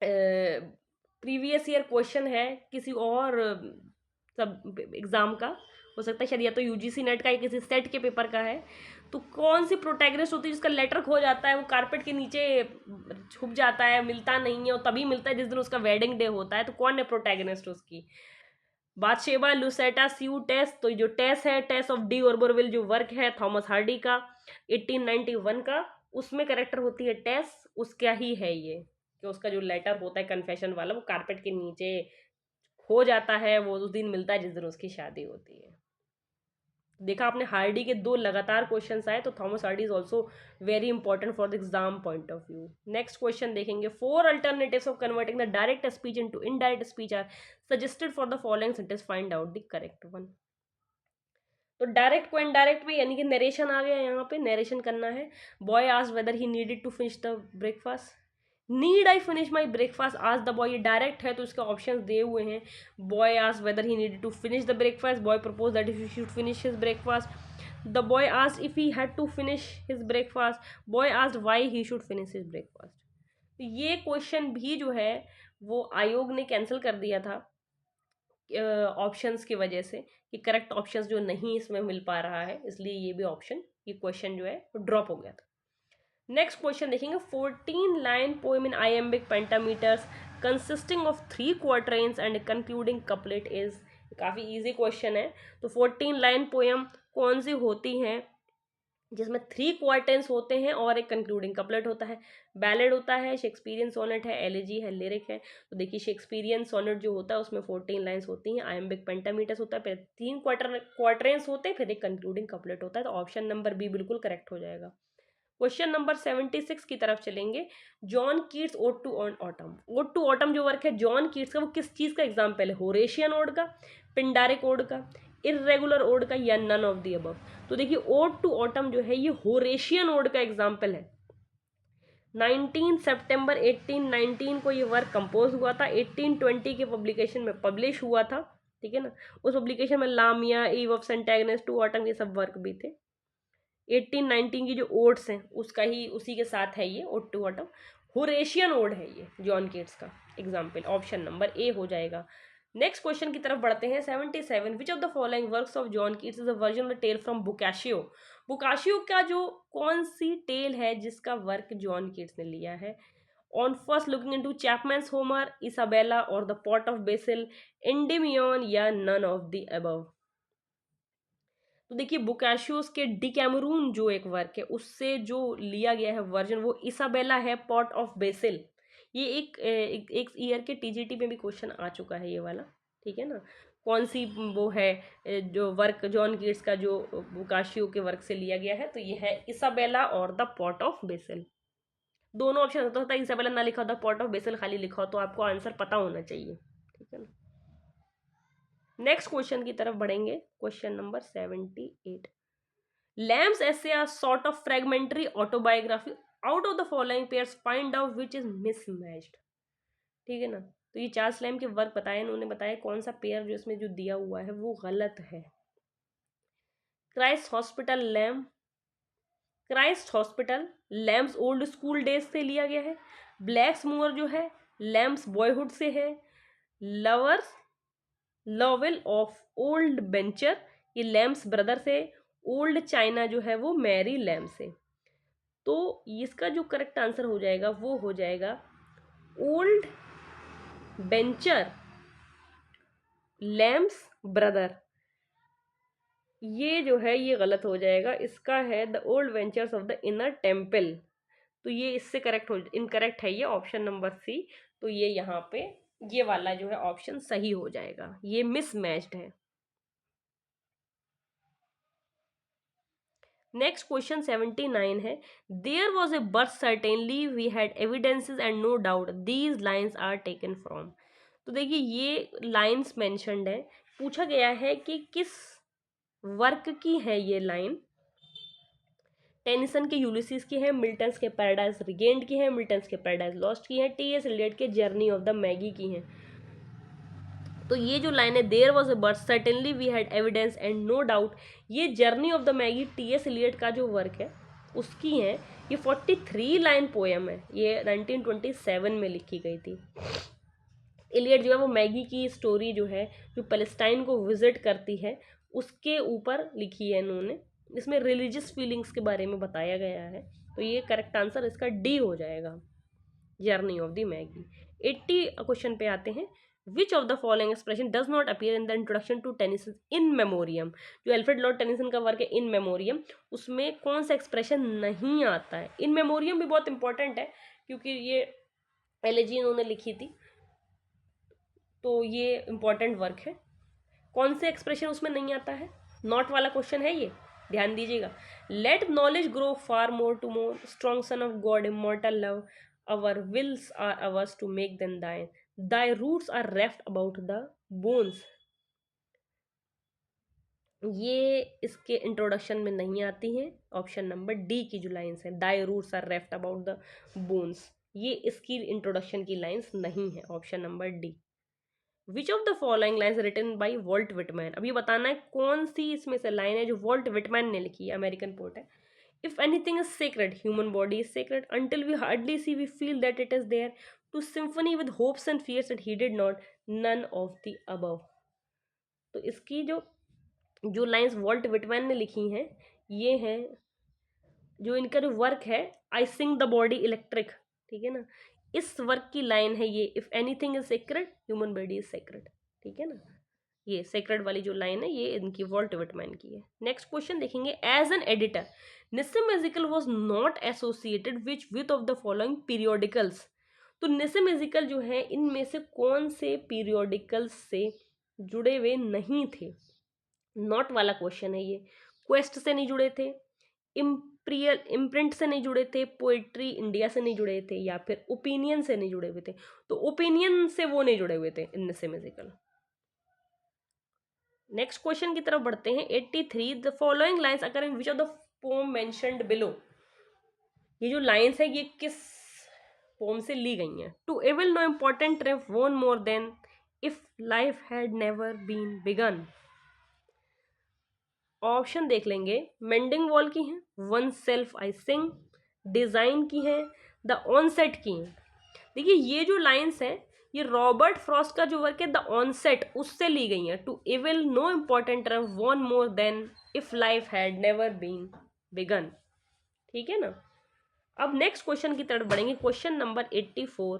previous year question है किसी और सब exam का, हो सकता है शायद या तो यूजीसी नेट का या किसी सेट के पेपर का है। तो कौन सी प्रोटैगनिस्ट होती है जिसका लेटर खो जाता है, वो कारपेट के नीचे छुप जाता है, मिलता नहीं है, और तभी मिलता है जिस दिन उसका वेडिंग डे होता है? तो कौन है प्रोटैगनिस्ट उसकी? बाथशेबा, लुसेटा, स्यू, टेस। तो जो टेस है, टेस ऑफ डी ऑर्बरविल, जो वर्क है थॉमस हार्डी का 1891 का, उसमें करेक्टर होती है टेस। उसका ही है ये कि उसका जो लेटर होता है कन्फेशन वाला, वो कारपेट के नीचे हो जाता है, वो उस दिन मिलता है जिस दिन उसकी शादी होती है। देखा आपने, हार्डी के 2 लगातार क्वेश्चंस आए, तो Thomas Hardy is also very important for the exam point of view. Next question देखेंगे, 4 alternatives of converting the direct speech into indirect speech are suggested for the following sentence, find out the correct one. तो direct को indirect में, यानी कि narration आ गया, यहाँ पे narration करना है। Boy asked whether he needed to finish the breakfast. Need I finish my breakfast आज द बॉय, ये डायरेक्ट है तो इसके ऑप्शंस दिए हुए हैं। Boy asked whether he needed to finish the breakfast, boy propose that he should finish his breakfast, the boy asked if he had to finish his breakfast, boy asked why he should finish his breakfast. तो ये question भी जो है वो आयोग ने cancel कर दिया था ऑप्शंस की वजह से, कि करेक्ट ऑप्शंस जो नहीं इसमें मिल पा रहा है, इसलिए ये भी ऑप्शन, ये क्वेश्चन जो है वो ड्रॉप हो गया था। नेक्स्ट क्वेश्चन देखेंगे, 14 line poem in iambic pentameters consisting of 3 quatrains and concluding couplet is. काफ़ी इजी क्वेश्चन है। तो 14 लाइन पोएम कौन सी होती हैं जिसमें 3 क्वार्टेंस होते हैं और एक कंक्लूडिंग कपलेट होता है? बैलेड होता है, शेक्सपियरियन सोनेट है, एलिजी है, लिरिक है। तो देखिए, शेक्सपियरियन सोनेट जो होता है उसमें 14 लाइन्स होती हैं, आयम्बिक पेंटामीटर्स होता है, फिर 3 क्वार्टरेंस होते हैं, फिर एक कंक्लूडिंग कपलेट होता है। तो ऑप्शन नंबर बी बिल्कुल करेक्ट हो जाएगा। क्वेश्चन नंबर 76 की तरफ चलेंगे। John Keats ode to autumn. Ode to autumn जो वर्क है जॉन कीट्स का, वो किस चीज़ का एग्जाम्पल है? होरेशियन ओड का, पिंडारिक ओड का, इरेगुलर ओड का, या नन ऑफ दी अबव? तो देखिए, ओड टू ऑटम जो है ये होरेशियन ओड का एग्जाम्पल है। 19 सितंबर 1819 को ये वर्क कंपोज हुआ था, 1820 के पब्लिकेशन में पब्लिश हुआ था, ठीक है ना। उस पब्लिकेशन में Lamia, Eve of Saint Agnes, to autumn, ये सब वर्क भी थे। 1819 की जो ओड्स हैं उसका ही, उसी के साथ है ये ode to autumn. Horatian ode है ये जॉन कीट्स का एग्जाम्पल। ऑप्शन नंबर ए हो जाएगा। नेक्स्ट क्वेश्चन की तरफ बढ़ते हैं, 77। Which of the following works of John Keats is a version of the tale from Boccaccio? Boccaccio का जो कौन सी टेल है जिसका वर्क जॉन कीट्स ने लिया है? On first looking into Chapman's Homer, Isabella or the pot of basil, Endymion, या none of the above? तो देखिए, बोकाशियोस के डिकैमरून जो एक वर्क है उससे जो लिया गया है वर्जन, वो इसाबेला है, पॉट ऑफ बेसिल। ये एक ईयर के टीजीटी में भी क्वेश्चन आ चुका है ये वाला, ठीक है ना। कौन सी वो है जो वर्क जॉन कीट्स का जो बोकाशियो के वर्क से लिया गया है? तो ये है Isabella or the pot of BECIL. दोनों ऑप्शन होता है, इसाबेला ना लिखा होता, पॉट ऑफ बेसिल खाली लिखा हो, तो आपको आंसर पता होना चाहिए, ठीक है ना। नेक्स्ट क्वेश्चन की तरफ बढ़ेंगे, question number 78। Lamb's essay are sort of fragmentary autobiography. Out of the following pairs, find out which is mismatched. ठीक है ना। तो ये चार्ल्स लैम के वर्क बताए, उन्होंने बताया कौन सा पेयर जो इसमें जो दिया हुआ है वो गलत है। Christ Hospital Lamb, Christ Hospital Lamb's old school days से लिया गया है। ब्लैक्स मूअर जो है लैम्स बॉयहुड से है। Lovers Lovel of old bencher, ये लैम्स ब्रदर से। ओल्ड चाइना जो है वो मैरी लैम से। तो इसका जो करेक्ट आंसर हो जाएगा वो हो जाएगा ओल्ड बेंचर लैम्स ब्रदर। ये जो है ये गलत हो जाएगा, इसका है the old ventures of the inner temple. तो ये इससे करेक्ट हो, इनकरेक्ट है ये, ऑप्शन नंबर सी तो ये यहाँ पे ये वाला जो है ऑप्शन सही हो जाएगा, ये मिसमैच्ड है। नेक्स्ट क्वेश्चन 79 है, there was a birth certainly we had evidences and no doubt these lines are taken from. तो देखिए ये लाइन्स मेंशन्ड है, पूछा गया है कि किस वर्क की है ये लाइन। टेनिसन के यूलिसीज की है, मिल्टन्स के पैराडाइज रिगेन्ड की है, मिल्टन्स के पैराडाइज लॉस्ट की है, टी एस एलियट के जर्नी ऑफ द मैगी की है। तो ये जो लाइन है, there was a birth certainly we had evidence and no doubt, ये journey of the Magi T S Eliot का जो वर्क है उसकी है। ये 43 लाइन पोएम है, ये 1927 में लिखी गई थी। एलियट जो है वो मैगी की स्टोरी जो है, जो पैलेस्टाइन को विजिट करती है, उसके ऊपर लिखी है इन्होंने। इसमें रिलीजियस फीलिंग्स के बारे में बताया गया है। तो ये करेक्ट आंसर इसका डी हो जाएगा, journey of the Magi. 80 question पे आते हैं, which of the following expression does not appear in the introduction to Tennyson in memoriam. जो एल्फ्रेड लॉर्ड टेनिसन का वर्क है इन मेमोरियम, उसमें कौन सा एक्सप्रेशन नहीं आता है। इन मेमोरियम भी बहुत इंपॉर्टेंट है क्योंकि ये एलेजी इन्होंने लिखी थी, तो ये इंपॉर्टेंट वर्क है। कौन से एक्सप्रेशन उसमें नहीं आता है, नॉट वाला क्वेश्चन है ये, ध्यान दीजिएगा। Let knowledge grow far more to more, strong son of God, immortal love, our wills are ours to make them thine, thy roots are wrapped about the bones. ये इसके इंट्रोडक्शन में नहीं आती हैं। ऑप्शन नंबर डी की जो lines है, thy roots are wrapped about the bones, ये इसकी इंट्रोडक्शन की लाइन्स नहीं है। Option number D. Which of the following lines written by Walt Whitman, अब ये बताना है कौन सी इसमें से लाइन है जो वॉल्ट विटमैन ने लिखी है, अमेरिकन पोएट है। If anything is sacred human body is sacred, until we hardly see we feel that it is there, to symphony with hopes and fears that he did not, none of the above. तो इसकी जो lines vault Whitman ने लिखी हैं, ये हैं, जो इनका जो वर्क है आई सिंग द बॉडी इलेक्ट्रिक, ठीक है ना, इस वर्क की लाइन है ये, if anything is sacred human body is sacred, ठीक है ना। ये सेक्रेड वाली जो लाइन है ये इनकी वॉल्ट विटमैन की है। नेक्स्ट क्वेश्चन देखेंगे, as an editor Nissim Ezekiel was not associated which of the following periodicals. तो निसिम एजिकल जो है इनमें से कौन से पीरियोडिकल्स से जुड़े हुए नहीं थे। नॉट वाला क्वेश्चन है ये, क्वेस्ट से नहीं जुड़े थे, इम्प्रिंट से नहीं जुड़े थे, पोइट्री इंडिया से नहीं जुड़े थे, या फिर ओपिनियन से नहीं जुड़े हुए थे। तो ओपिनियन से वो नहीं जुड़े हुए थे इनमें से म्यूजिकल। नेक्स्ट क्वेश्चन की तरफ बढ़ते हैं, 83 the following lines occur in which of the pome mentioned below. ये जो लाइन्स है ये किस पोम से ली गई हैं। To evil no important trip won more than if life had never been begun. Option देख लेंगे, मेंडिंग वॉल की हैं, one self I sing, design की हैं, द ऑनसेट की हैं। देखिए ये जो लाइन्स हैं ये रॉबर्ट फ्रॉस्ट का जो वर्क है द ऑनसेट उससे ली गई हैं। To evil no important rough one more than if life had never been begun, ठीक है ना। अब नेक्स्ट क्वेश्चन की तरफ बढ़ेंगे, क्वेश्चन नंबर 84।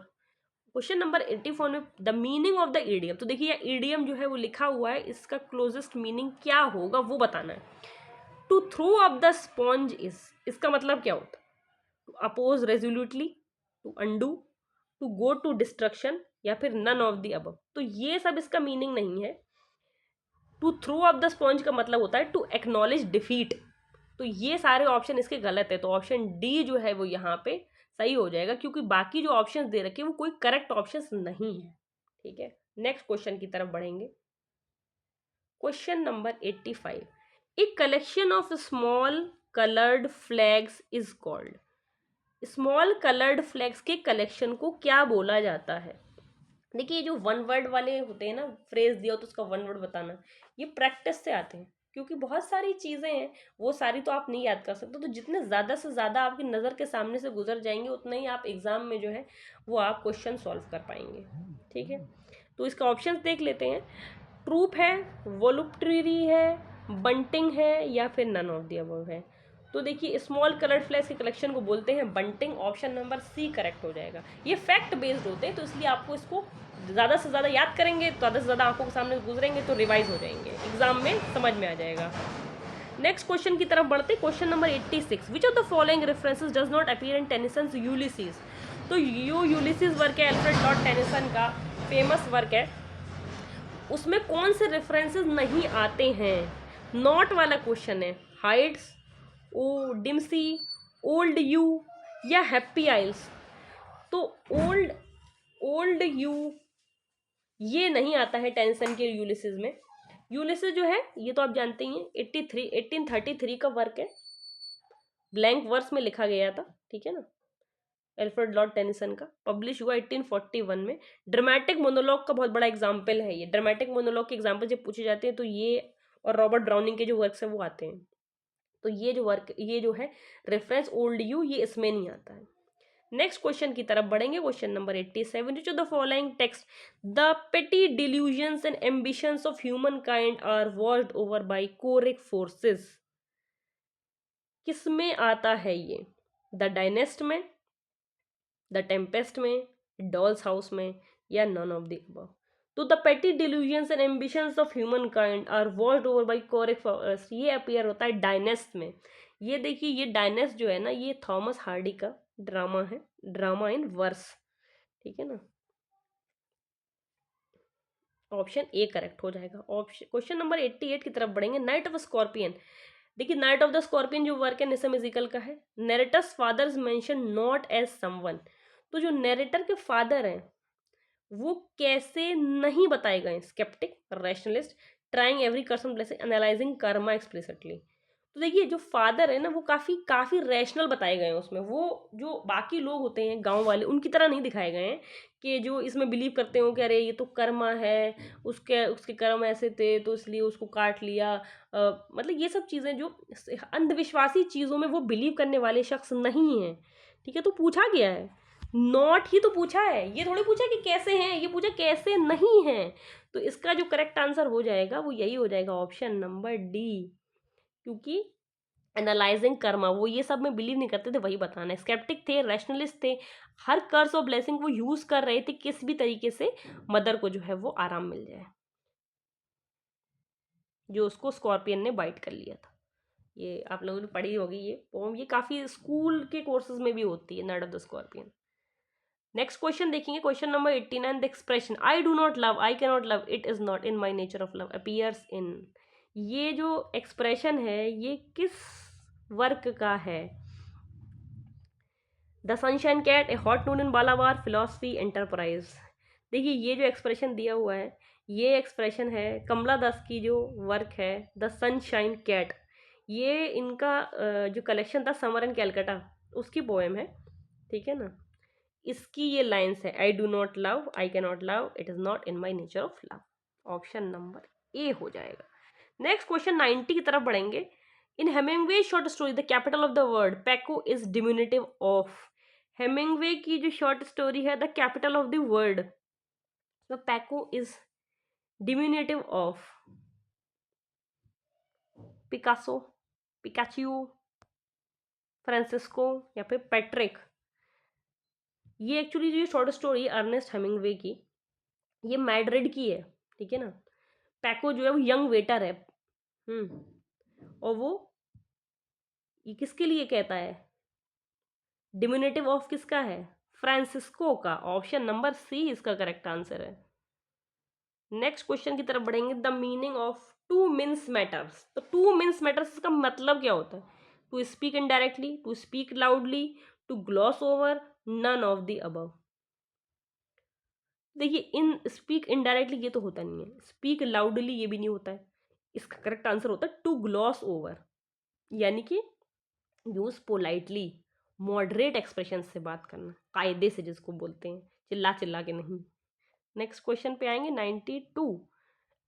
क्वेश्चन नंबर 84 में the meaning of the idiom. तो देखिए ईडियम जो है वो लिखा हुआ है, इसका क्लोजेस्ट मीनिंग क्या होगा वो बताना है। To throw up the sponge is, इसका मतलब क्या होता है, to oppose resolutely, to undo, to go to destruction, या फिर नन ऑफ द अबव। तो ये सब इसका मीनिंग नहीं है। To throw up the sponge का मतलब होता है टू एक्नॉलेज डिफीट। तो ये सारे ऑप्शन इसके गलत है, तो ऑप्शन डी जो है वो यहाँ पे सही हो जाएगा, क्योंकि बाकी जो ऑप्शंस दे रखे हैं वो कोई करेक्ट ऑप्शंस नहीं है, ठीक है। नेक्स्ट क्वेश्चन की तरफ बढ़ेंगे, question number 85। A collection of small coloured flags is called. Small coloured flags के कलेक्शन को क्या बोला जाता है। देखिए जो वन वर्ड वाले होते हैं ना, फ्रेज दिया हो तो उसका वन वर्ड बताना, ये प्रैक्टिस से आते हैं, क्योंकि बहुत सारी चीज़ें हैं वो सारी तो आप नहीं याद कर सकते। तो जितने ज़्यादा से ज़्यादा आपकी नज़र के सामने से गुजर जाएंगे उतना ही आप एग्ज़ाम में जो है वो आप क्वेश्चन सॉल्व कर पाएंगे, ठीक है। तो इसका ऑप्शन देख लेते हैं, ट्रूप है, वोलुप्ट्री है, बंटिंग है, या फिर नन ऑफ द अबव है। तो देखिए स्मॉल कलर्ड फ्लैग्स के कलेक्शन को बोलते हैं bunting, option number C correct हो जाएगा। ये फैक्ट बेस्ड होते हैं तो इसलिए आपको इसको ज़्यादा से ज़्यादा याद करेंगे, ज़्यादा से ज़्यादा आंखों के सामने गुजरेंगे तो रिवाइज हो जाएंगे, एग्जाम में समझ में आ जाएगा। नेक्स्ट क्वेश्चन की तरफ बढ़ते, question number 86। Which of the following references does not appear in Tennyson's Ulysses. तो यो यूलिसिस वर्क है एल्फ्रेड लॉर्ड टेनिसन का, फेमस वर्क है, उसमें कौन से रेफरेंसेस नहीं आते हैं? नॉट वाला क्वेश्चन है। हाइट्स, ओ डिम्सी, ओल्ड यू या हैप्पी आइल्स? तो ओल्ड ओल्ड यू ये नहीं आता है टेंसन के यूलिसिस में। यूलिसिस जो है ये तो आप जानते ही हैं 1833 का वर्क है, ब्लैंक वर्स में लिखा गया था, ठीक है ना, एल्फ्रेड लॉर्ड टेनिसन का, पब्लिश हुआ 1841 में। ड्रामेटिक मोनोलॉग का बहुत बड़ा एग्जाम्पल है ये। ड्रामेटिक मोनोलॉग के एग्जाम्पल जब पूछे जाते हैं तो ये और रॉबर्ट ब्राउनिंग के जो वर्क्स हैं वो आते हैं। तो ये जो वर्क, ये जो है रेफरेंस ओल्ड यू, ये इसमें नहीं आता है। नेक्स्ट क्वेश्चन की तरफ बढ़ेंगे, question number 87, which of the following text the petty delusions and ambitions of humankind are watched over by choric forces? किसमें आता है ये? द डायनेस्ट में, द टेम्पेस्ट में, डॉल्स हाउस में, या नन ऑफ द अबव? तो the petty delusions and ambitions of humankind are watched over by choric forces, ये अपीयर होता है डायनेस्ट में। ये देखिए, ये डायनेस्ट जो है ना, ये थॉमस हार्डी का ड्रामा है, ड्रामा इन वर्स, ठीक है ना। ऑप्शन ए करेक्ट हो जाएगा। ऑप्शन क्वेश्चन नंबर 88 की तरफ बढ़ेंगे। नाइट ऑफ स्कॉर्पियन, देखिए नाइट ऑफ द स्कॉर्पियन जो वर्क है निसम इजिकल का है। Narrator's father's mention not as someone, तो जो नैरेटर के फादर हैं वो कैसे नहीं बताए गए? स्केप्टिक, रैशनलिस्ट, ट्राइंग एवरी कर्सन ब्लेसिंग, एनालाइजिंग कर्मा एक्सप्लिसिटली। तो देखिए जो फादर है ना वो काफ़ी काफ़ी रैशनल बताए गए हैं उसमें। वो जो बाकी लोग होते हैं गांव वाले उनकी तरह नहीं दिखाए गए हैं कि जो इसमें बिलीव करते हो कि अरे ये तो कर्मा है, उसके उसके कर्म ऐसे थे तो इसलिए उसको काट लिया। मतलब ये सब चीज़ें जो अंधविश्वासी चीज़ों में वो बिलीव करने वाले शख्स नहीं हैं, ठीक है। तो पूछा गया है, नॉट ही तो पूछा है, ये थोड़ी पूछा कि कैसे हैं, ये पूछा कैसे नहीं हैं। तो इसका जो करेक्ट आंसर हो जाएगा वो यही हो जाएगा, ऑप्शन नंबर डी। क्योंकि एनालाइजिंग कर्मा, वो ये सब में बिलीव नहीं करते थे, वही बताना है। स्केप्टिक थे, रैशनलिस्ट थे, हर कर्स और ब्लेसिंग वो यूज कर रहे थे किस भी तरीके से मदर को जो है वो आराम मिल जाए, जो उसको स्कॉर्पियन ने बाइट कर लिया था। ये आप लोगों ने पढ़ी होगी ये पोम, ये काफी स्कूल के कोर्सेज में भी होती है, night of the scorpion. Next question देखेंगे, question number 89, the expression I do not love, I can not love, it is not in my nature of love appears in, ये जो एक्सप्रेशन है ये किस वर्क का है? The sunshine cat, a hot noon in Malabar, philosophy, enterprise. देखिए ये जो एक्सप्रेशन दिया हुआ है ये एक्सप्रेशन है कमला दास की जो वर्क है द सनशाइन कैट। ये इनका जो कलेक्शन था समर इन कैलकाटा उसकी पोएम है, ठीक है ना। इसकी ये लाइन्स है, I do not love, I can not love, it is not in my nature of love. Option number A हो जाएगा। नेक्स्ट क्वेश्चन 90 की तरफ बढ़ेंगे। In Hemingway short story the capital of the world Paco is diminutive of, Hemingway की जो short story है the capital of the world, तो Paco is diminutive of Picasso, Picachio, Francisco या फिर पैट्रिक। ये एक्चुअली जो शॉर्ट स्टोरी अर्नेस्ट हेमिंगवे की, ये मैड्रिड की है, ठीक है ना। पैको जो है वो यंग वेटर है, और वो ये किसके लिए कहता है? डिमिनेटिव ऑफ किसका है? फ्रांसिस्को का। ऑप्शन नंबर सी इसका करेक्ट आंसर है। नेक्स्ट क्वेश्चन की तरफ बढ़ेंगे, the meaning of to mince matters. तो टू मीन्स मैटर्स इसका मतलब क्या होता है? To speak indirectly, to speak loudly, to gloss over, none of the above. देखिए इन स्पीक इनडायरेक्टली ये तो होता नहीं है, स्पीक लाउडली ये भी नहीं होता है। इसका करेक्ट आंसर होता है टू ग्लॉस ओवर, यानी कि यूज पोलाइटली, मॉडरेट एक्सप्रेशन से बात करना, कायदे से जिसको बोलते हैं, चिल्ला चिल्ला के नहीं। नेक्स्ट क्वेश्चन पे आएंगे 92।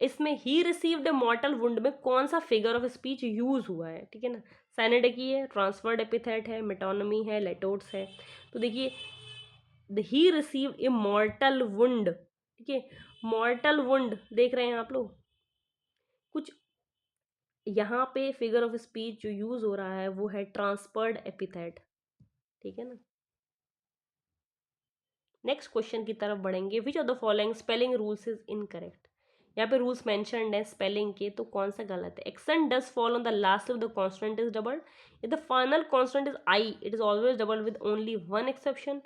इसमें ही रिसीव्ड ए मॉर्टल वुंड में कौन सा फिगर ऑफ स्पीच यूज हुआ है? ठीक है ना, सैनेडकी है, ट्रांसफर्ड एपिथेट है, मेटोनमी है, लेटोट्स है। तो देखिए ही रिसीव्ड ए मॉर्टल वुंड, ठीक है, मॉर्टल वुंड देख रहे हैं आप लोग, कुछ यहाँ पे फिगर ऑफ स्पीच जो यूज हो रहा है वो है ट्रांसफर्ड एपिथेट, ठीक है ना। नेक्स्ट क्वेश्चन की तरफ बढ़ेंगे, विच of the following spelling rules is incorrect. यहाँ पे रूल्स मेंशन्ड है स्पेलिंग के, तो कौन सा गलत है? Accent does follow on the last of the constant is doubled, if the final constant is I it is always doubled with only one exception,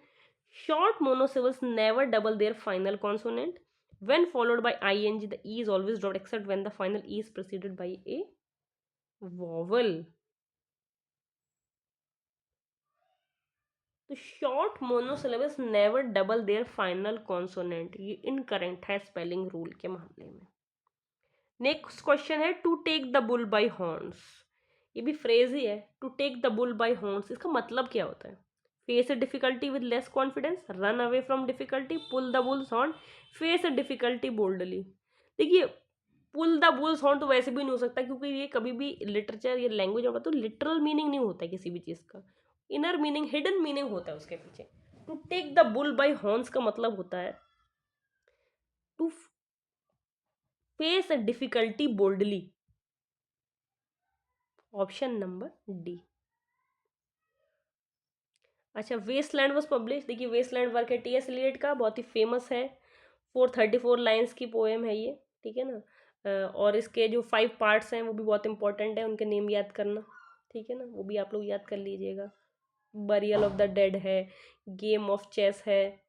Short monosyllables never double their final consonant. When followed by ing, the e is always dropped except when the final e is preceded by a vowel. तो short monosyllables never double their final consonant, ये incorrect है spelling rule के मामले में। Next question है to take the bull by horns. ये भी phrase ही है, to take the bull by horns, इसका मतलब क्या होता है? Face a difficulty with less confidence, run away from difficulty, pull the bull's horn, face a difficulty boldly. देखिए, पुल द बुल्स हॉर्न तो वैसे भी नहीं हो सकता, क्योंकि ये कभी भी लिटरेचर या लैंग्वेज होगा तो लिटरल मीनिंग नहीं होता है किसी भी चीज़ का, इनर मीनिंग, हिडन मीनिंग होता है उसके पीछे। To take the bull by horns का मतलब होता है to face a difficulty boldly. Option number D. अच्छा, वेस्टलैंड वॉज पब्लिश, देखिए वेस्टलैंड वर्क है टी एस एलियट का, बहुत ही फेमस है, 434 लाइन्स की पोएम है ये, ठीक है ना। और इसके जो 5 पार्ट्स हैं वो भी बहुत इंपॉर्टेंट है, उनके नेम याद करना, ठीक है ना, वो भी आप लोग याद कर लीजिएगा। बरियल ऑफ द डेड है, गेम ऑफ चेस है,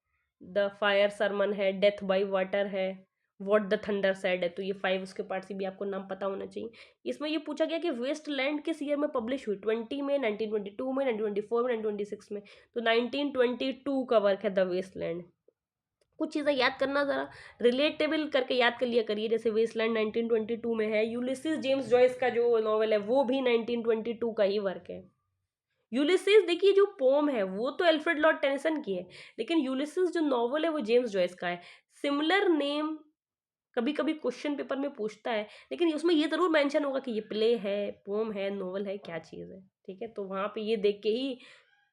द फायर सरमन है, डेथ बाय वाटर है, वॉट द थंडर सैड है। तो ये 5 उसके पार्ट से भी आपको नाम पता होना चाहिए। इसमें ये पूछा गया कि वेस्टलैंड किस ईयर में पब्लिश हुई, 20 में, 1922 में, 1924 में, 1926 में। तो 1922 का वर्क है द वेस्टलैंड। कुछ चीज़ें याद करना ज़रा रिलेटेबल करके याद कर लिया करिए, जैसे वेस्टलैंड 1922 में है। यूलिसिस जेम्स जॉयस का जो नॉवल है वो भी 1922 का ही वर्क है। यूलिसिस, देखिए जो पोम है वो तो एल्फ्रेड लॉर्ड टेनिसन की है, लेकिन यूलिसिस जो नॉवल है वो जेम्स जॉयस का है। सिमिलर नेम कभी कभी क्वेश्चन पेपर में पूछता है, लेकिन उसमें ये जरूर मेंशन होगा कि ये प्ले है, पोम है, नॉवल है, क्या चीज़ है, ठीक है। तो वहाँ पे ये देख के ही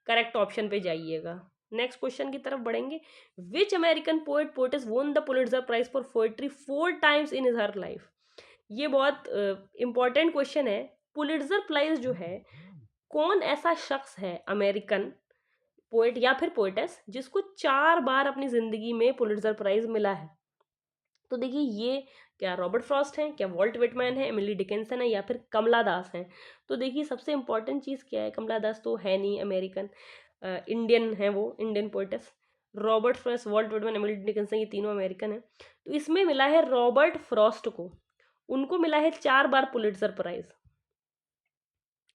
करेक्ट ऑप्शन पे जाइएगा। नेक्स्ट क्वेश्चन की तरफ बढ़ेंगे। Which American poet poetess won the Pulitzer Prize for poetry 4 times in her life? ये बहुत इंपॉर्टेंट क्वेश्चन है। पुलिट्जर प्राइज जो है, कौन ऐसा शख्स है अमेरिकन पोएट या फिर पोएटेस जिसको 4 बार अपनी जिंदगी में पुलिट्जर प्राइज मिला है? तो देखिए, ये क्या रॉबर्ट फ्रॉस्ट हैं, क्या वॉल्ट विटमैन है, एमिली डिकिंसन है, या फिर कमला दास हैं? तो देखिए, सबसे इंपॉर्टेंट चीज़ क्या है, कमला दास तो है नहीं अमेरिकन, इंडियन है वो, Indian poetess. Robert Frost, Walt Whitman, Emily Dickinson, ये तीनों अमेरिकन हैं। तो इसमें मिला है रॉबर्ट फ्रॉस्ट को, उनको मिला है 4 बार Pulitzer prize.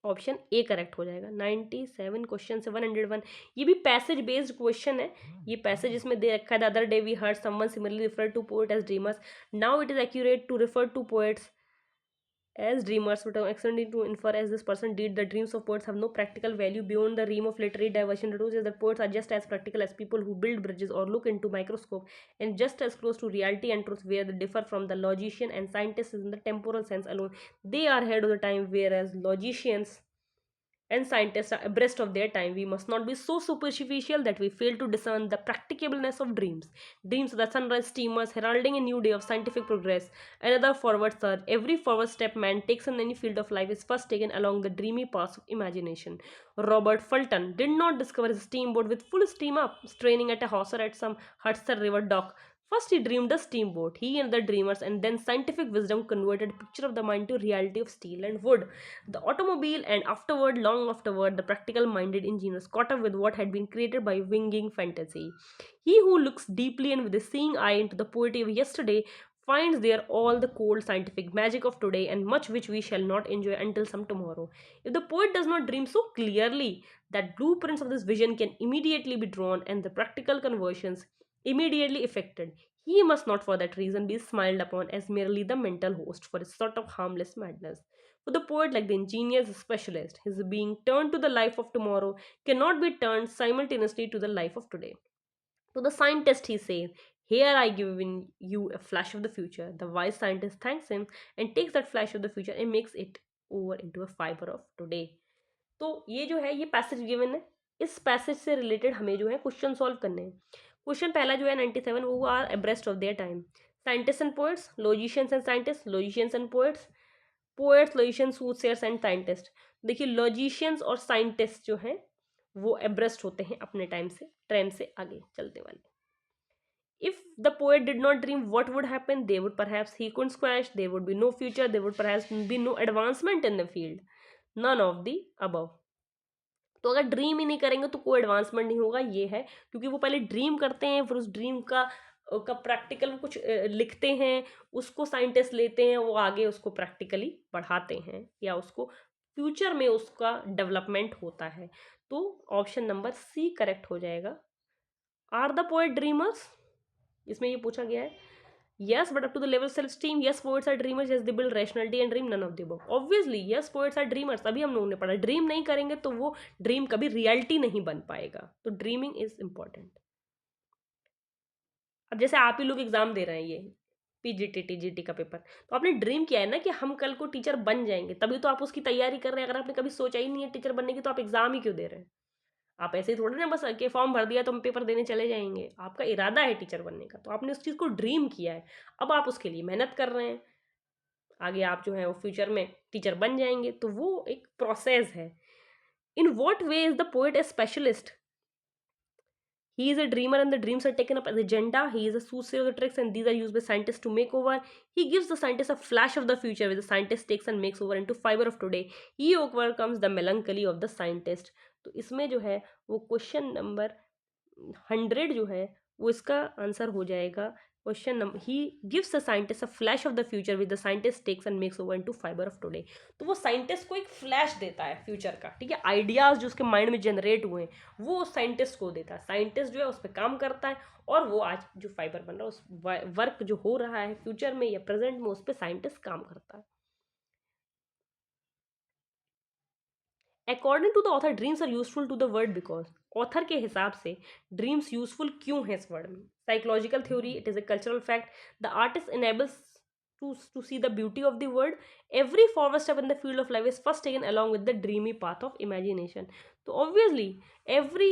Option A correct हो जाएगा। 97 क्वेश्चन से 101। ये भी पैसेज बेस्ड क्वेश्चन है। ये पैसेज इसमें दे रखा है, the other day we heard someone similarly refer to poet as dreamers, now it is accurate to refer to poets as dreamers, but extending to infer as this person did. The dreams of poets have no practical value beyond the realm of literary diversion. The truth is that poets are just as practical as people who build bridges or look into microscope, and just as close to reality and truth, where they differ from the logician and scientists in the temporal sense alone. They are ahead of the time, whereas logicians and scientists are abreast of their time. We must not be so superficial that we fail to discern the practicableness of dreams. Dreams are the sunrise steamers heralding a new day of scientific progress. Another forward surge. Every forward step man takes in any field of life is first taken along the dreamy paths of imagination. Robert Fulton did not discover his steamboat with full steam up, straining at a hawser at some Hudson River dock. First, he dreamed a steamboat, he and the dreamers, and then scientific wisdom converted picture of the mind to reality of steel and wood. The automobile, and afterward, long afterward, the practical minded engineers caught up with what had been created by winging fantasy. He who looks deeply and with a seeing eye into the poetry of yesterday finds there all the cold scientific magic of today and much which we shall not enjoy until some tomorrow. If the poet does not dream so clearly that blueprints of this vision can immediately be drawn and the practical conversions immediately effected, he must not for that reason be smiled upon as merely the mental host for a sort of harmless madness. For the poet, like the ingenious specialist, his being turned to the life of tomorrow cannot be turned simultaneously to the life of today. To the scientist, he says, here I give in you a flash of the future. The wise scientist thanks him and takes that flash of the future and makes it over into a fiber of today. तो ये जो है, ये passage given है, इस passage से related हमें जो है क्वेश्चन सॉल्व करने हैं। क्वेश्चन पहला जो है 97, वो are abreast of their time. Scientist and poets, logicians and scientist, logicians and poets, poets, logicians, soothsayers and scientist. देखिए, लॉजिशियंस और साइंटिस्ट जो हैं वो एब्रेस्ट होते हैं अपने टाइम से, ट्रेंड से आगे चलते वाले। If the poet did not dream, what would happen? They would perhaps he couldn't squash, there would be no future, there would perhaps be no advancement in the field. None of the above. तो अगर dream ही नहीं करेंगे तो कोई advancement नहीं होगा, ये है। क्योंकि वो पहले ड्रीम करते हैं, फिर उस ड्रीम का प्रैक्टिकल कुछ लिखते हैं, उसको साइंटिस्ट लेते हैं, वो आगे उसको प्रैक्टिकली बढ़ाते हैं या उसको फ्यूचर में उसका डेवलपमेंट होता है। तो ऑप्शन नंबर सी करेक्ट हो जाएगा। आर द पोएट ड्रीमर्स, इसमें ये पूछा गया है। Yes, but up to the level self-esteem. Yes, poets are dreamers. Yes, they build rationality and dream. None of the above. Obviously, yes, poets are dreamers. अभी हम लोगों ने पढ़ा, ड्रीम नहीं करेंगे तो वो ड्रीम कभी रियलिटी नहीं बन पाएगा। तो ड्रीमिंग इज इम्पॉर्टेंट। अब जैसे आप ही लोग एग्जाम दे रहे हैं, ये पीजीटी टीजीटी का पेपर, तो आपने ड्रीम किया है ना कि हम कल को टीचर बन जाएंगे, तभी तो आप उसकी तैयारी कर रहे हैं। अगर आपने कभी सोचा ही नहीं है टीचर बनने की, तो आप एग्जाम ही क्यों दे रहे हैं? आप ऐसे ही थोड़ी ना बस के फॉर्म भर दिया तो हम पेपर देने चले जाएंगे। आपका इरादा है टीचर बनने का, तो आपने उस चीज़ को ड्रीम किया है, अब आप उसके लिए मेहनत कर रहे हैं। आगे आप जो है वो फ्यूचर में टीचर बन जाएंगे, तो वो एक प्रोसेस है। In what way is the poet A specialist? He is a dreamer and the dreams are taken up as agenda. He is a soothsayer of the tricks and these are used by scientists to make over. He gives the scientist a flash of the future which the scientist takes and makes over into fiber of today. He overcomes the melancholy of the scientist. तो इसमें जो है वो question number 100 जो है वो इसका answer हो जाएगा। Question number, he gives the scientist a flash of the future with the scientist takes and makes over into fibre of today. तो वो साइंटिस्ट को एक फ्लैश देता है फ्यूचर का, ठीक है, आइडियाज जो उसके माइंड में जनरेट हुए हैं वो साइंटिस्ट को देता है। साइंटिस्ट जो है उस पर काम करता है और वो आज जो फाइबर बन रहा है, उस वर्क जो हो रहा है फ्यूचर में या प्रेजेंट में, उस पर साइंटिस्ट काम करता है। According to the author dreams are useful to the world because, author के हिसाब से ड्रीम्स यूजफुल क्यों है इस वर्ड में? Psychological theory, it is a cultural fact, the artist enables to see the beauty of the world. Every forward step in the field of life is first taken along with the dreamy path of imagination. तो obviously every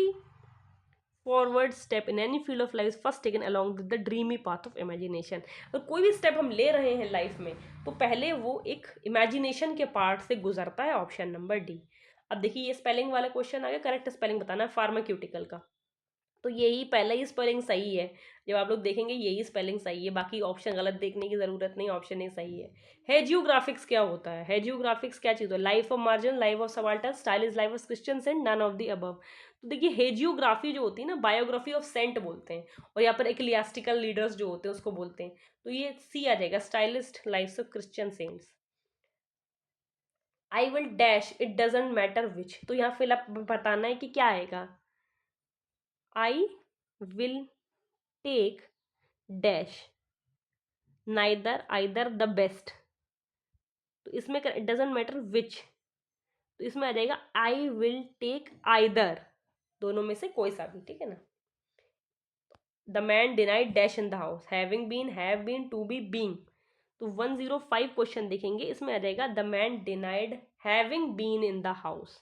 forward step in any field of life first taken along with the dreamy path of imagination. तो कोई भी step हम ले रहे हैं life में, तो पहले वो एक इमेजिनेशन के पार्ट से गुजरता है। Option number D. अब देखिए ये स्पेलिंग वाला क्वेश्चन आ गया, करेक्ट स्पेलिंग बताना है फार्माक्यूटिकल का। तो यही पहला ही स्पेलिंग सही है, जब आप लोग देखेंगे यही स्पेलिंग सही है, बाकी ऑप्शन गलत देखने की जरूरत नहीं, ऑप्शन ही सही है। हेजियोग्राफिक्स क्या होता है? हेजियोग्राफिक्स क्या चीज़ है? Life of margin, life of subaltern, style is life of Christians and none of the above. तो देखिए हेजियोग्राफी जो होती है ना, बायोग्राफी ऑफ सेंट बोलते हैं, और यहाँ पर एक्लियास्टिकल लीडर्स जो होते हैं उसको बोलते हैं। तो ये सी आ जाएगा, stylist life of Christian saints. I will dash it doesn't matter which, तो यहाँ फिल अप बताना है कि क्या आएगा। I will take dash neither either the best, तो इसमें इट डजेंट मैटर विच, तो इसमें आ जाएगा आई विल टेक आइदर, दोनों में से कोई सा भी, ठीक है ना। The man denied dash in the house, having been, have been, to be, being. तो 105 क्वेश्चन देखेंगे, इसमें आ जाएगा the man denied having been in the house.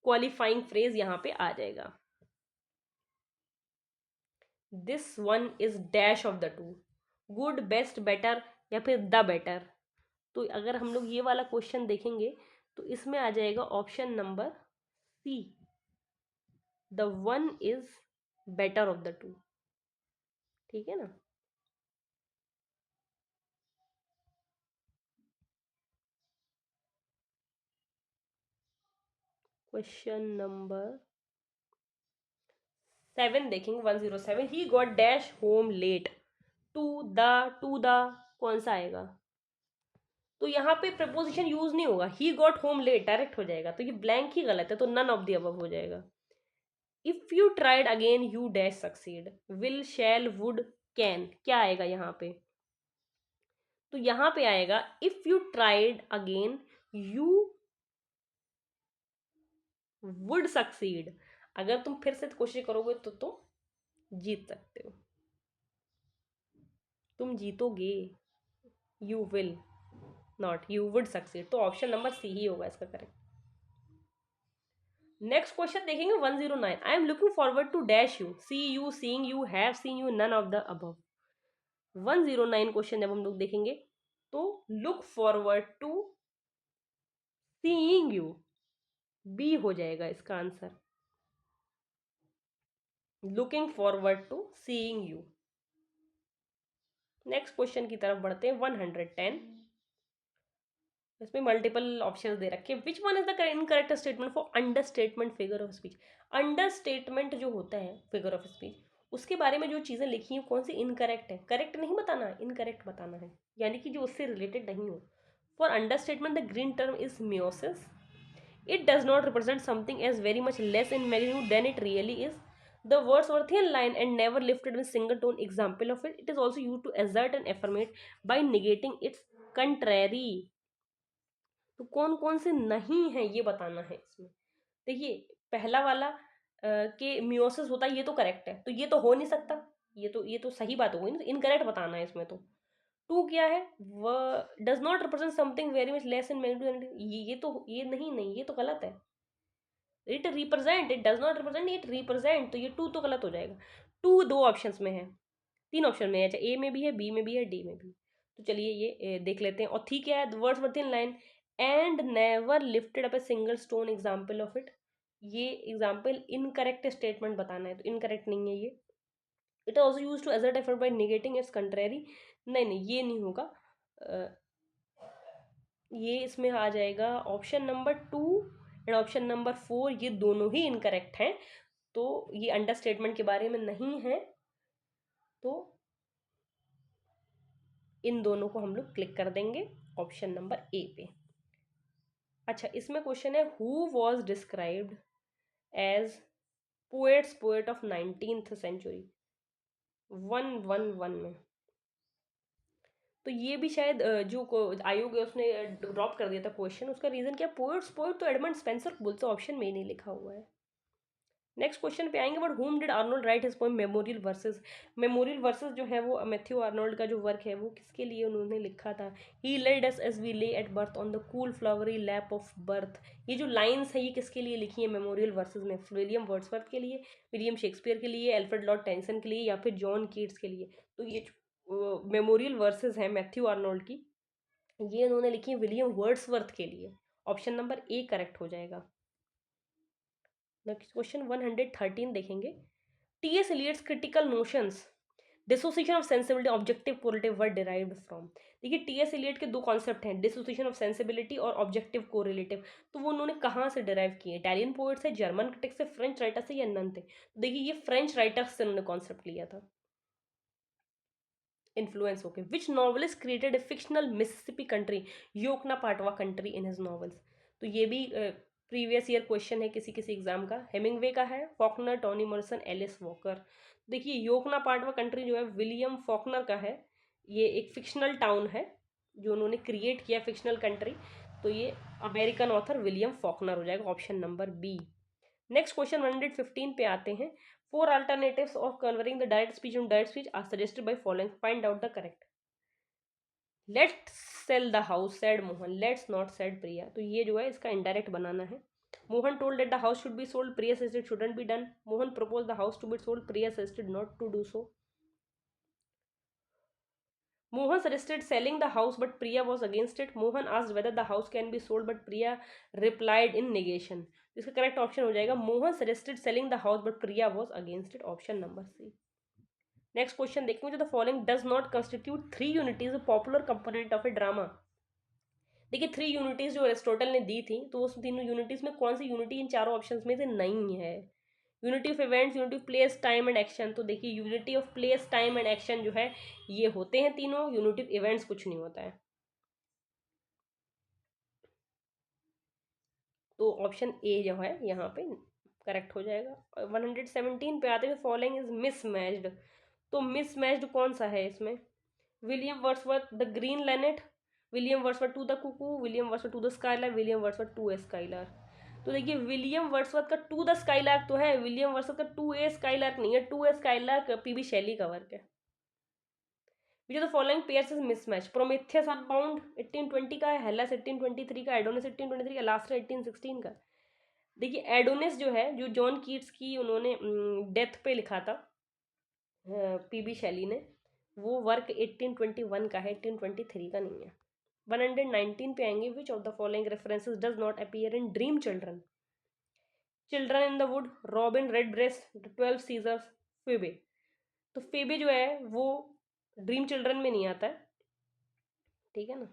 Qualifying phrase यहाँ पे आ जाएगा, this one is dash of the two, good, best, better या फिर द बेटर। तो अगर हम लोग ये वाला क्वेश्चन देखेंगे तो इसमें आ जाएगा option number C, the one is better of the two, ठीक है ना। क्वेश्चन नंबर 7 देखेंगे, 107, he got dash home late, to the कौन सा आएगा? तो यहाँ पे प्रपोजिशन यूज नहीं होगा, he got home late direct हो जाएगा, तो ये ब्लैंक ही गलत है, तो नन ऑफ द अबव हो जाएगा। If you tried again you dash succeed, will, shall, would, can, क्या आएगा यहाँ पे? तो यहाँ पे आएगा if you tried again you would succeed, अगर तुम फिर से कोशिश करोगे तो तुम जीत सकते हो, तुम जीतोगे, you will not you would succeed. तो ऑप्शन नंबर सी ही होगा इसका करेक्ट। नेक्स्ट क्वेश्चन देखेंगे 109, I am looking forward to dash you, see you, seeing you, have seen you, none of the above. 109 question जब हम लोग देखेंगे तो look forward to seeing you, B हो जाएगा इसका answer, looking forward to seeing you. Next question की तरफ बढ़ते हैं 110, इसमें मल्टीपल ऑप्शंस दे रखे हैं। Which one is the incorrect statement for under statement figure of speech. Under statement जो होता है फिगर ऑफ स्पीच, उसके बारे में जो चीज़ें लिखी हैं कौन सी इनकरेक्ट है, करेक्ट नहीं बताना है, इनकरेक्ट बताना है, यानी कि जो उससे रिलेटेड नहीं हो। For under statement the green term is meiosis, it does not represent something as very much less in magnitude than it really is. The words were thin line and never lifted with single tone example of it. It is also used to assert and affirmate by negating its contrary. तो कौन कौन से नहीं है ये बताना है इसमें। देखिए पहला वाला कि म्योसिस होता है, ये तो करेक्ट है, तो ये तो हो नहीं सकता, ये तो सही बात हो गई ना, इनकरेक्ट बताना है इसमें। तो टू क्या है, व does not represent something very much less in magnitude, ये तो ये नहीं, ये तो गलत है। It represent, it does not represent, it represent, तो ये टू तो गलत हो जाएगा। टू दो ऑप्शंस में है, तीन ऑप्शन में है, अच्छा ए में भी है, बी में भी है, डी में भी। तो चलिए ये देख लेते हैं। और ठीक है, the words were in line and never lifted up a single stone example of it, ये एग्जाम्पल इनकरेक्ट स्टेटमेंट बताना है, तो इनकरेक्ट नहीं है ये। It also used to assert effort by negating its contrary, नहीं ये नहीं होगा। ये इसमें आ जाएगा option number two and option number four, ये दोनों ही इनकरेक्ट हैं, तो ये अंडर स्टेटमेंट के बारे में नहीं है, तो इन दोनों को हम लोग क्लिक कर देंगे ऑप्शन नंबर ए पे। अच्छा इसमें क्वेश्चन है, who was described as poet of 19th century, 111 में। तो ये भी शायद जो आयोग है उसने ड्रॉप कर दिया था क्वेश्चन, उसका रीजन क्या, पोएट तो एडमंड स्पेंसर बोलते, ऑप्शन में ही नहीं लिखा हुआ है। नेक्स्ट क्वेश्चन पे आएंगे, but home did Arnold right his poem memorial versus. Memorial versus जो है वो मैथ्यू आर्नोल्ड का जो वर्क है वो किसके लिए उन्होंने लिखा था। ही लेड अस एज वी ले at birth on the cool flowery lap of birth, ये जो लाइंस है ये किसके लिए लिखी है मेमोरियल वर्सेस में, विलियम वर्ड्सवर्थ के लिए, विलियम शेक्सपियर के लिए, एल्फ्रेड लॉर्ड टेंसन के लिए, या फिर जॉन कीट्स के लिए। तो ये मेमोरियल वर्सेस है मैथ्यू आर्नोल्ड की, ये उन्होंने लिखी है विलियम वर्ड्सवर्थ के लिए। ऑप्शन नंबर ए करेक्ट हो जाएगा। नेक्स्ट क्वेश्चन 113 देखेंगे, T.S.. Eliot's critical notions dissociation of sensibility objective correlative were derived from. देखिए टी.एस. एलियट के दो कॉन्सेप्ट हैं, डिसोसिएशन ऑफ सेंसिबिलिटी और ऑब्जेक्टिव कोरिलेटिव, तो वो उन्होंने कहाँ से डिराइव किए, इटालियन पोएट से, जर्मन क्रिटिक से, फ्रेंच राइटर से, या नन थे। तो देखिए ये फ्रेंच राइटर से उन्होंने कॉन्सेप्ट लिया था, इन्फ्लुएंस होके। Which novelist created a fictional Mississippi country, Yoknapatawpha country in his novels. तो ये भी प्रीवियस ईयर क्वेश्चन है किसी किसी एग्जाम का। हेमिंगवे का है, Faulkner, Toni Morrison, Alice Walker. देखिए योकना पाटवा कंट्री जो है विलियम फॉकनर का है, ये एक फिक्शनल टाउन है जो उन्होंने क्रिएट किया, फिक्शनल कंट्री, तो ये अमेरिकन ऑथर विलियम फॉकनर हो जाएगा, option number B. Next question 115 पे आते हैं, four alternatives of converting the direct speech in direct speech are suggested by following, find out the correct. Let's sell the house said Mohan, let's not said Priya, तो ये जो है इसका indirect बनाना है। Mohan told that the house should be sold, Priya said it shouldn't be done. Mohan propose the house to be sold, Priya suggested not to do so. Mohan suggested selling the house but Priya was against it. Mohan asked whether the house can be sold but Priya replied in negation. इसका correct option हो जाएगा Mohan suggested selling the house but Priya was against it, option number C. Next question देखेंगे, जो the following does not constitute three unities popular component of a drama. देखिए three unities जो Aristotle ने दी थी, तो उस तीनों यूनिटीज में कौन सी यूनिटी इन चारों ऑप्शंस में से नहीं है। Unity of events, unity of place time and action, तो देखिए unity of place time and action जो है ये होते हैं तीनों, यूनिटी ऑफ इवेंट्स कुछ नहीं होता है, तो ऑप्शन ए जो है यहाँ पे करेक्ट हो जाएगा। 117 पे आते हैं, फॉलोइंग इज मिसमैच्ड, तो मिसमैच्ड कौन सा है इसमें, William Wordsworth the green linnet, William Wordsworth to the cuckoo, William Wordsworth to the skylark, William Wordsworth to a skylark. तो देखिए विलियम वर्ड्सवर्थ का टू द स्काईलार्क तो है, विलियम वर्ड्सवर्थ का टू ए स्काईलार्क नहीं है, to a skylark PB Shelley का work है। Which of the following pairs is mismatch, Prometheus unbound 1820 का है, हेलस 1823 का, एडोनिस 1823 का, लास्टर 1816 का। देखिए एडोनिस जो है, जो जॉन कीट्स की उन्होंने डेथ पे लिखा था पीबी शैली ने, वो वर्क 1821 का है, 1823 का नहीं है। 119 पे आएंगे, which of the following references does not appear in dream children, children in the wood, robin redbreast, 12 Caesars, Phoebe. तो फेबे जो है वो ड्रीम चिल्ड्रन में नहीं आता है, ठीक है ना।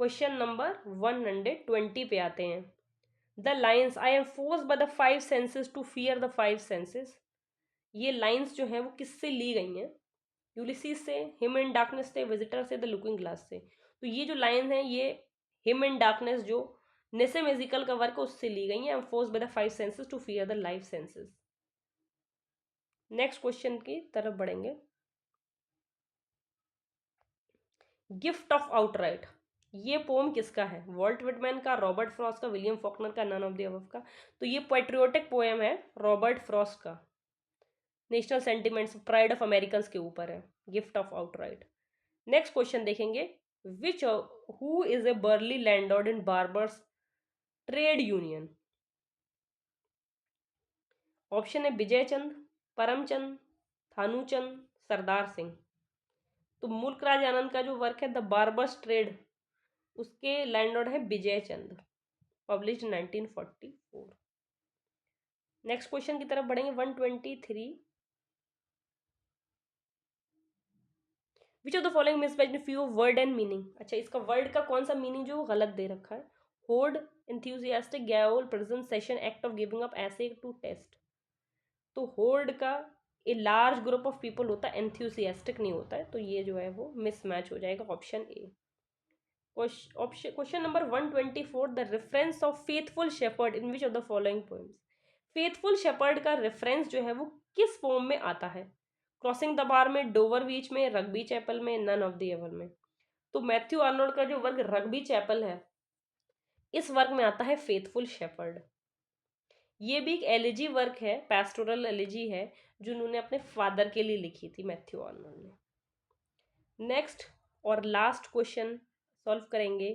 क्वेश्चन नंबर 120 पे आते हैं। The lines I am forced by the 5 senses to fear the 5 senses. ये लाइन्स जो हैं वो किससे ली गई हैं? यूलिसीज से, हिम इन डार्कनेस से, विजिटर से, द लुकिंग ग्लास से। तो ये जो लाइन्स हैं ये हिम इन डार्कनेस जो नेसेमेजिकल का वर्क है उससे ली गई हैं। I am forced by the 5 senses to fear the live senses. Next question की तरफ बढ़ेंगे। गिफ्ट ऑफ आउटराइट, ये पोम किसका है? वॉल्ट विटमैन का, रॉबर्ट फ्रॉस्ट का, विलियम फॉकनर का, नन ऑफ द अबव का? तो ये पेट्रियोटिक पोएम है रॉबर्ट फ्रॉस्ट का। National sentiments, pride of American के ऊपर है gift of outright. Next question देखेंगे। Which who is a burly landlord in barbers trade union? Option है विजय चंद, परमचंद, थानूचंद, सरदार सिंह। तो मुल्क राज आनंद का जो वर्क है द बार्बर्स ट्रेड, उसके लैंडलॉर्ड है विजय चंद, पब्लिश्ड 1944। नेक्स्ट क्वेश्चन की तरफ बढ़ेंगे। 123। विच of the following mismatched few word and meaning? अच्छा, इसका वर्ड का कौन सा मीनिंग जो गलत दे रखा है? होर्ड, enthusiastic, गायोल, present, session, act of giving up, ऐसे टू टेस्ट। तो होर्ड का a large group of people होता है, एंथ्यूसियास्टिक नहीं होता है, तो ये जो है वो मिसमैच हो जाएगा, option A. Question number 124। The reference of faithful shepherd in which of the following poems? Faithful shepherd का रेफरेंस जो है वो किस फॉर्म में आता है? क्रॉसिंग द बार में, डोवर बीच में, रग्बी चैपल में, नन ऑफ द एवर में? तो मैथ्यू आर्नोल्ड का जो वर्क रग्बी चैपल है, इस वर्क में आता है फेथफुल शेपर्ड। ये भी एक एलिजी वर्क है, पैस्टोरल एलिजी है, जो उन्होंने अपने फादर के लिए लिखी थी मैथ्यू आर्नोल्ड ने। नेक्स्ट और लास्ट क्वेश्चन सॉल्व करेंगे।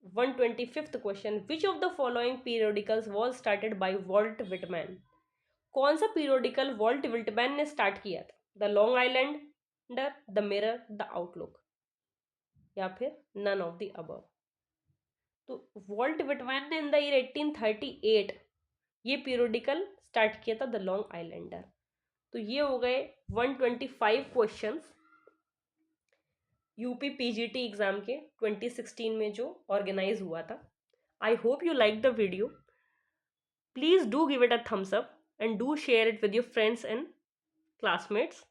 125th question. Which of the following periodicals was started by Walt Whitman? कौन सा पीरियोडिकल वॉल्ट विटमैन ने स्टार्ट किया था? The long islander, the mirror, the outlook, या फिर नन ऑफ द अबव? तो वॉल्ट विटमैन ने इन द ईयर 1838 ये पीरियोडिकल स्टार्ट किया था, द लॉन्ग आइलैंडर। तो ये हो गए 125 क्वेश्चंस यूपी पीजीटी एग्जाम के 2016 में जो ऑर्गेनाइज हुआ था। I hope you like the video. Please do give it a thumbs up and do share it with your friends and classmates.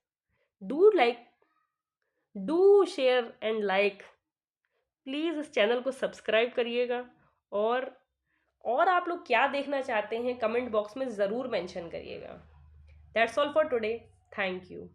Do share and like. Please इस channel को subscribe करिएगा। और आप लोग क्या देखना चाहते हैं कमेंट बॉक्स में ज़रूर मेंशन करिएगा। That's all for today. Thank you.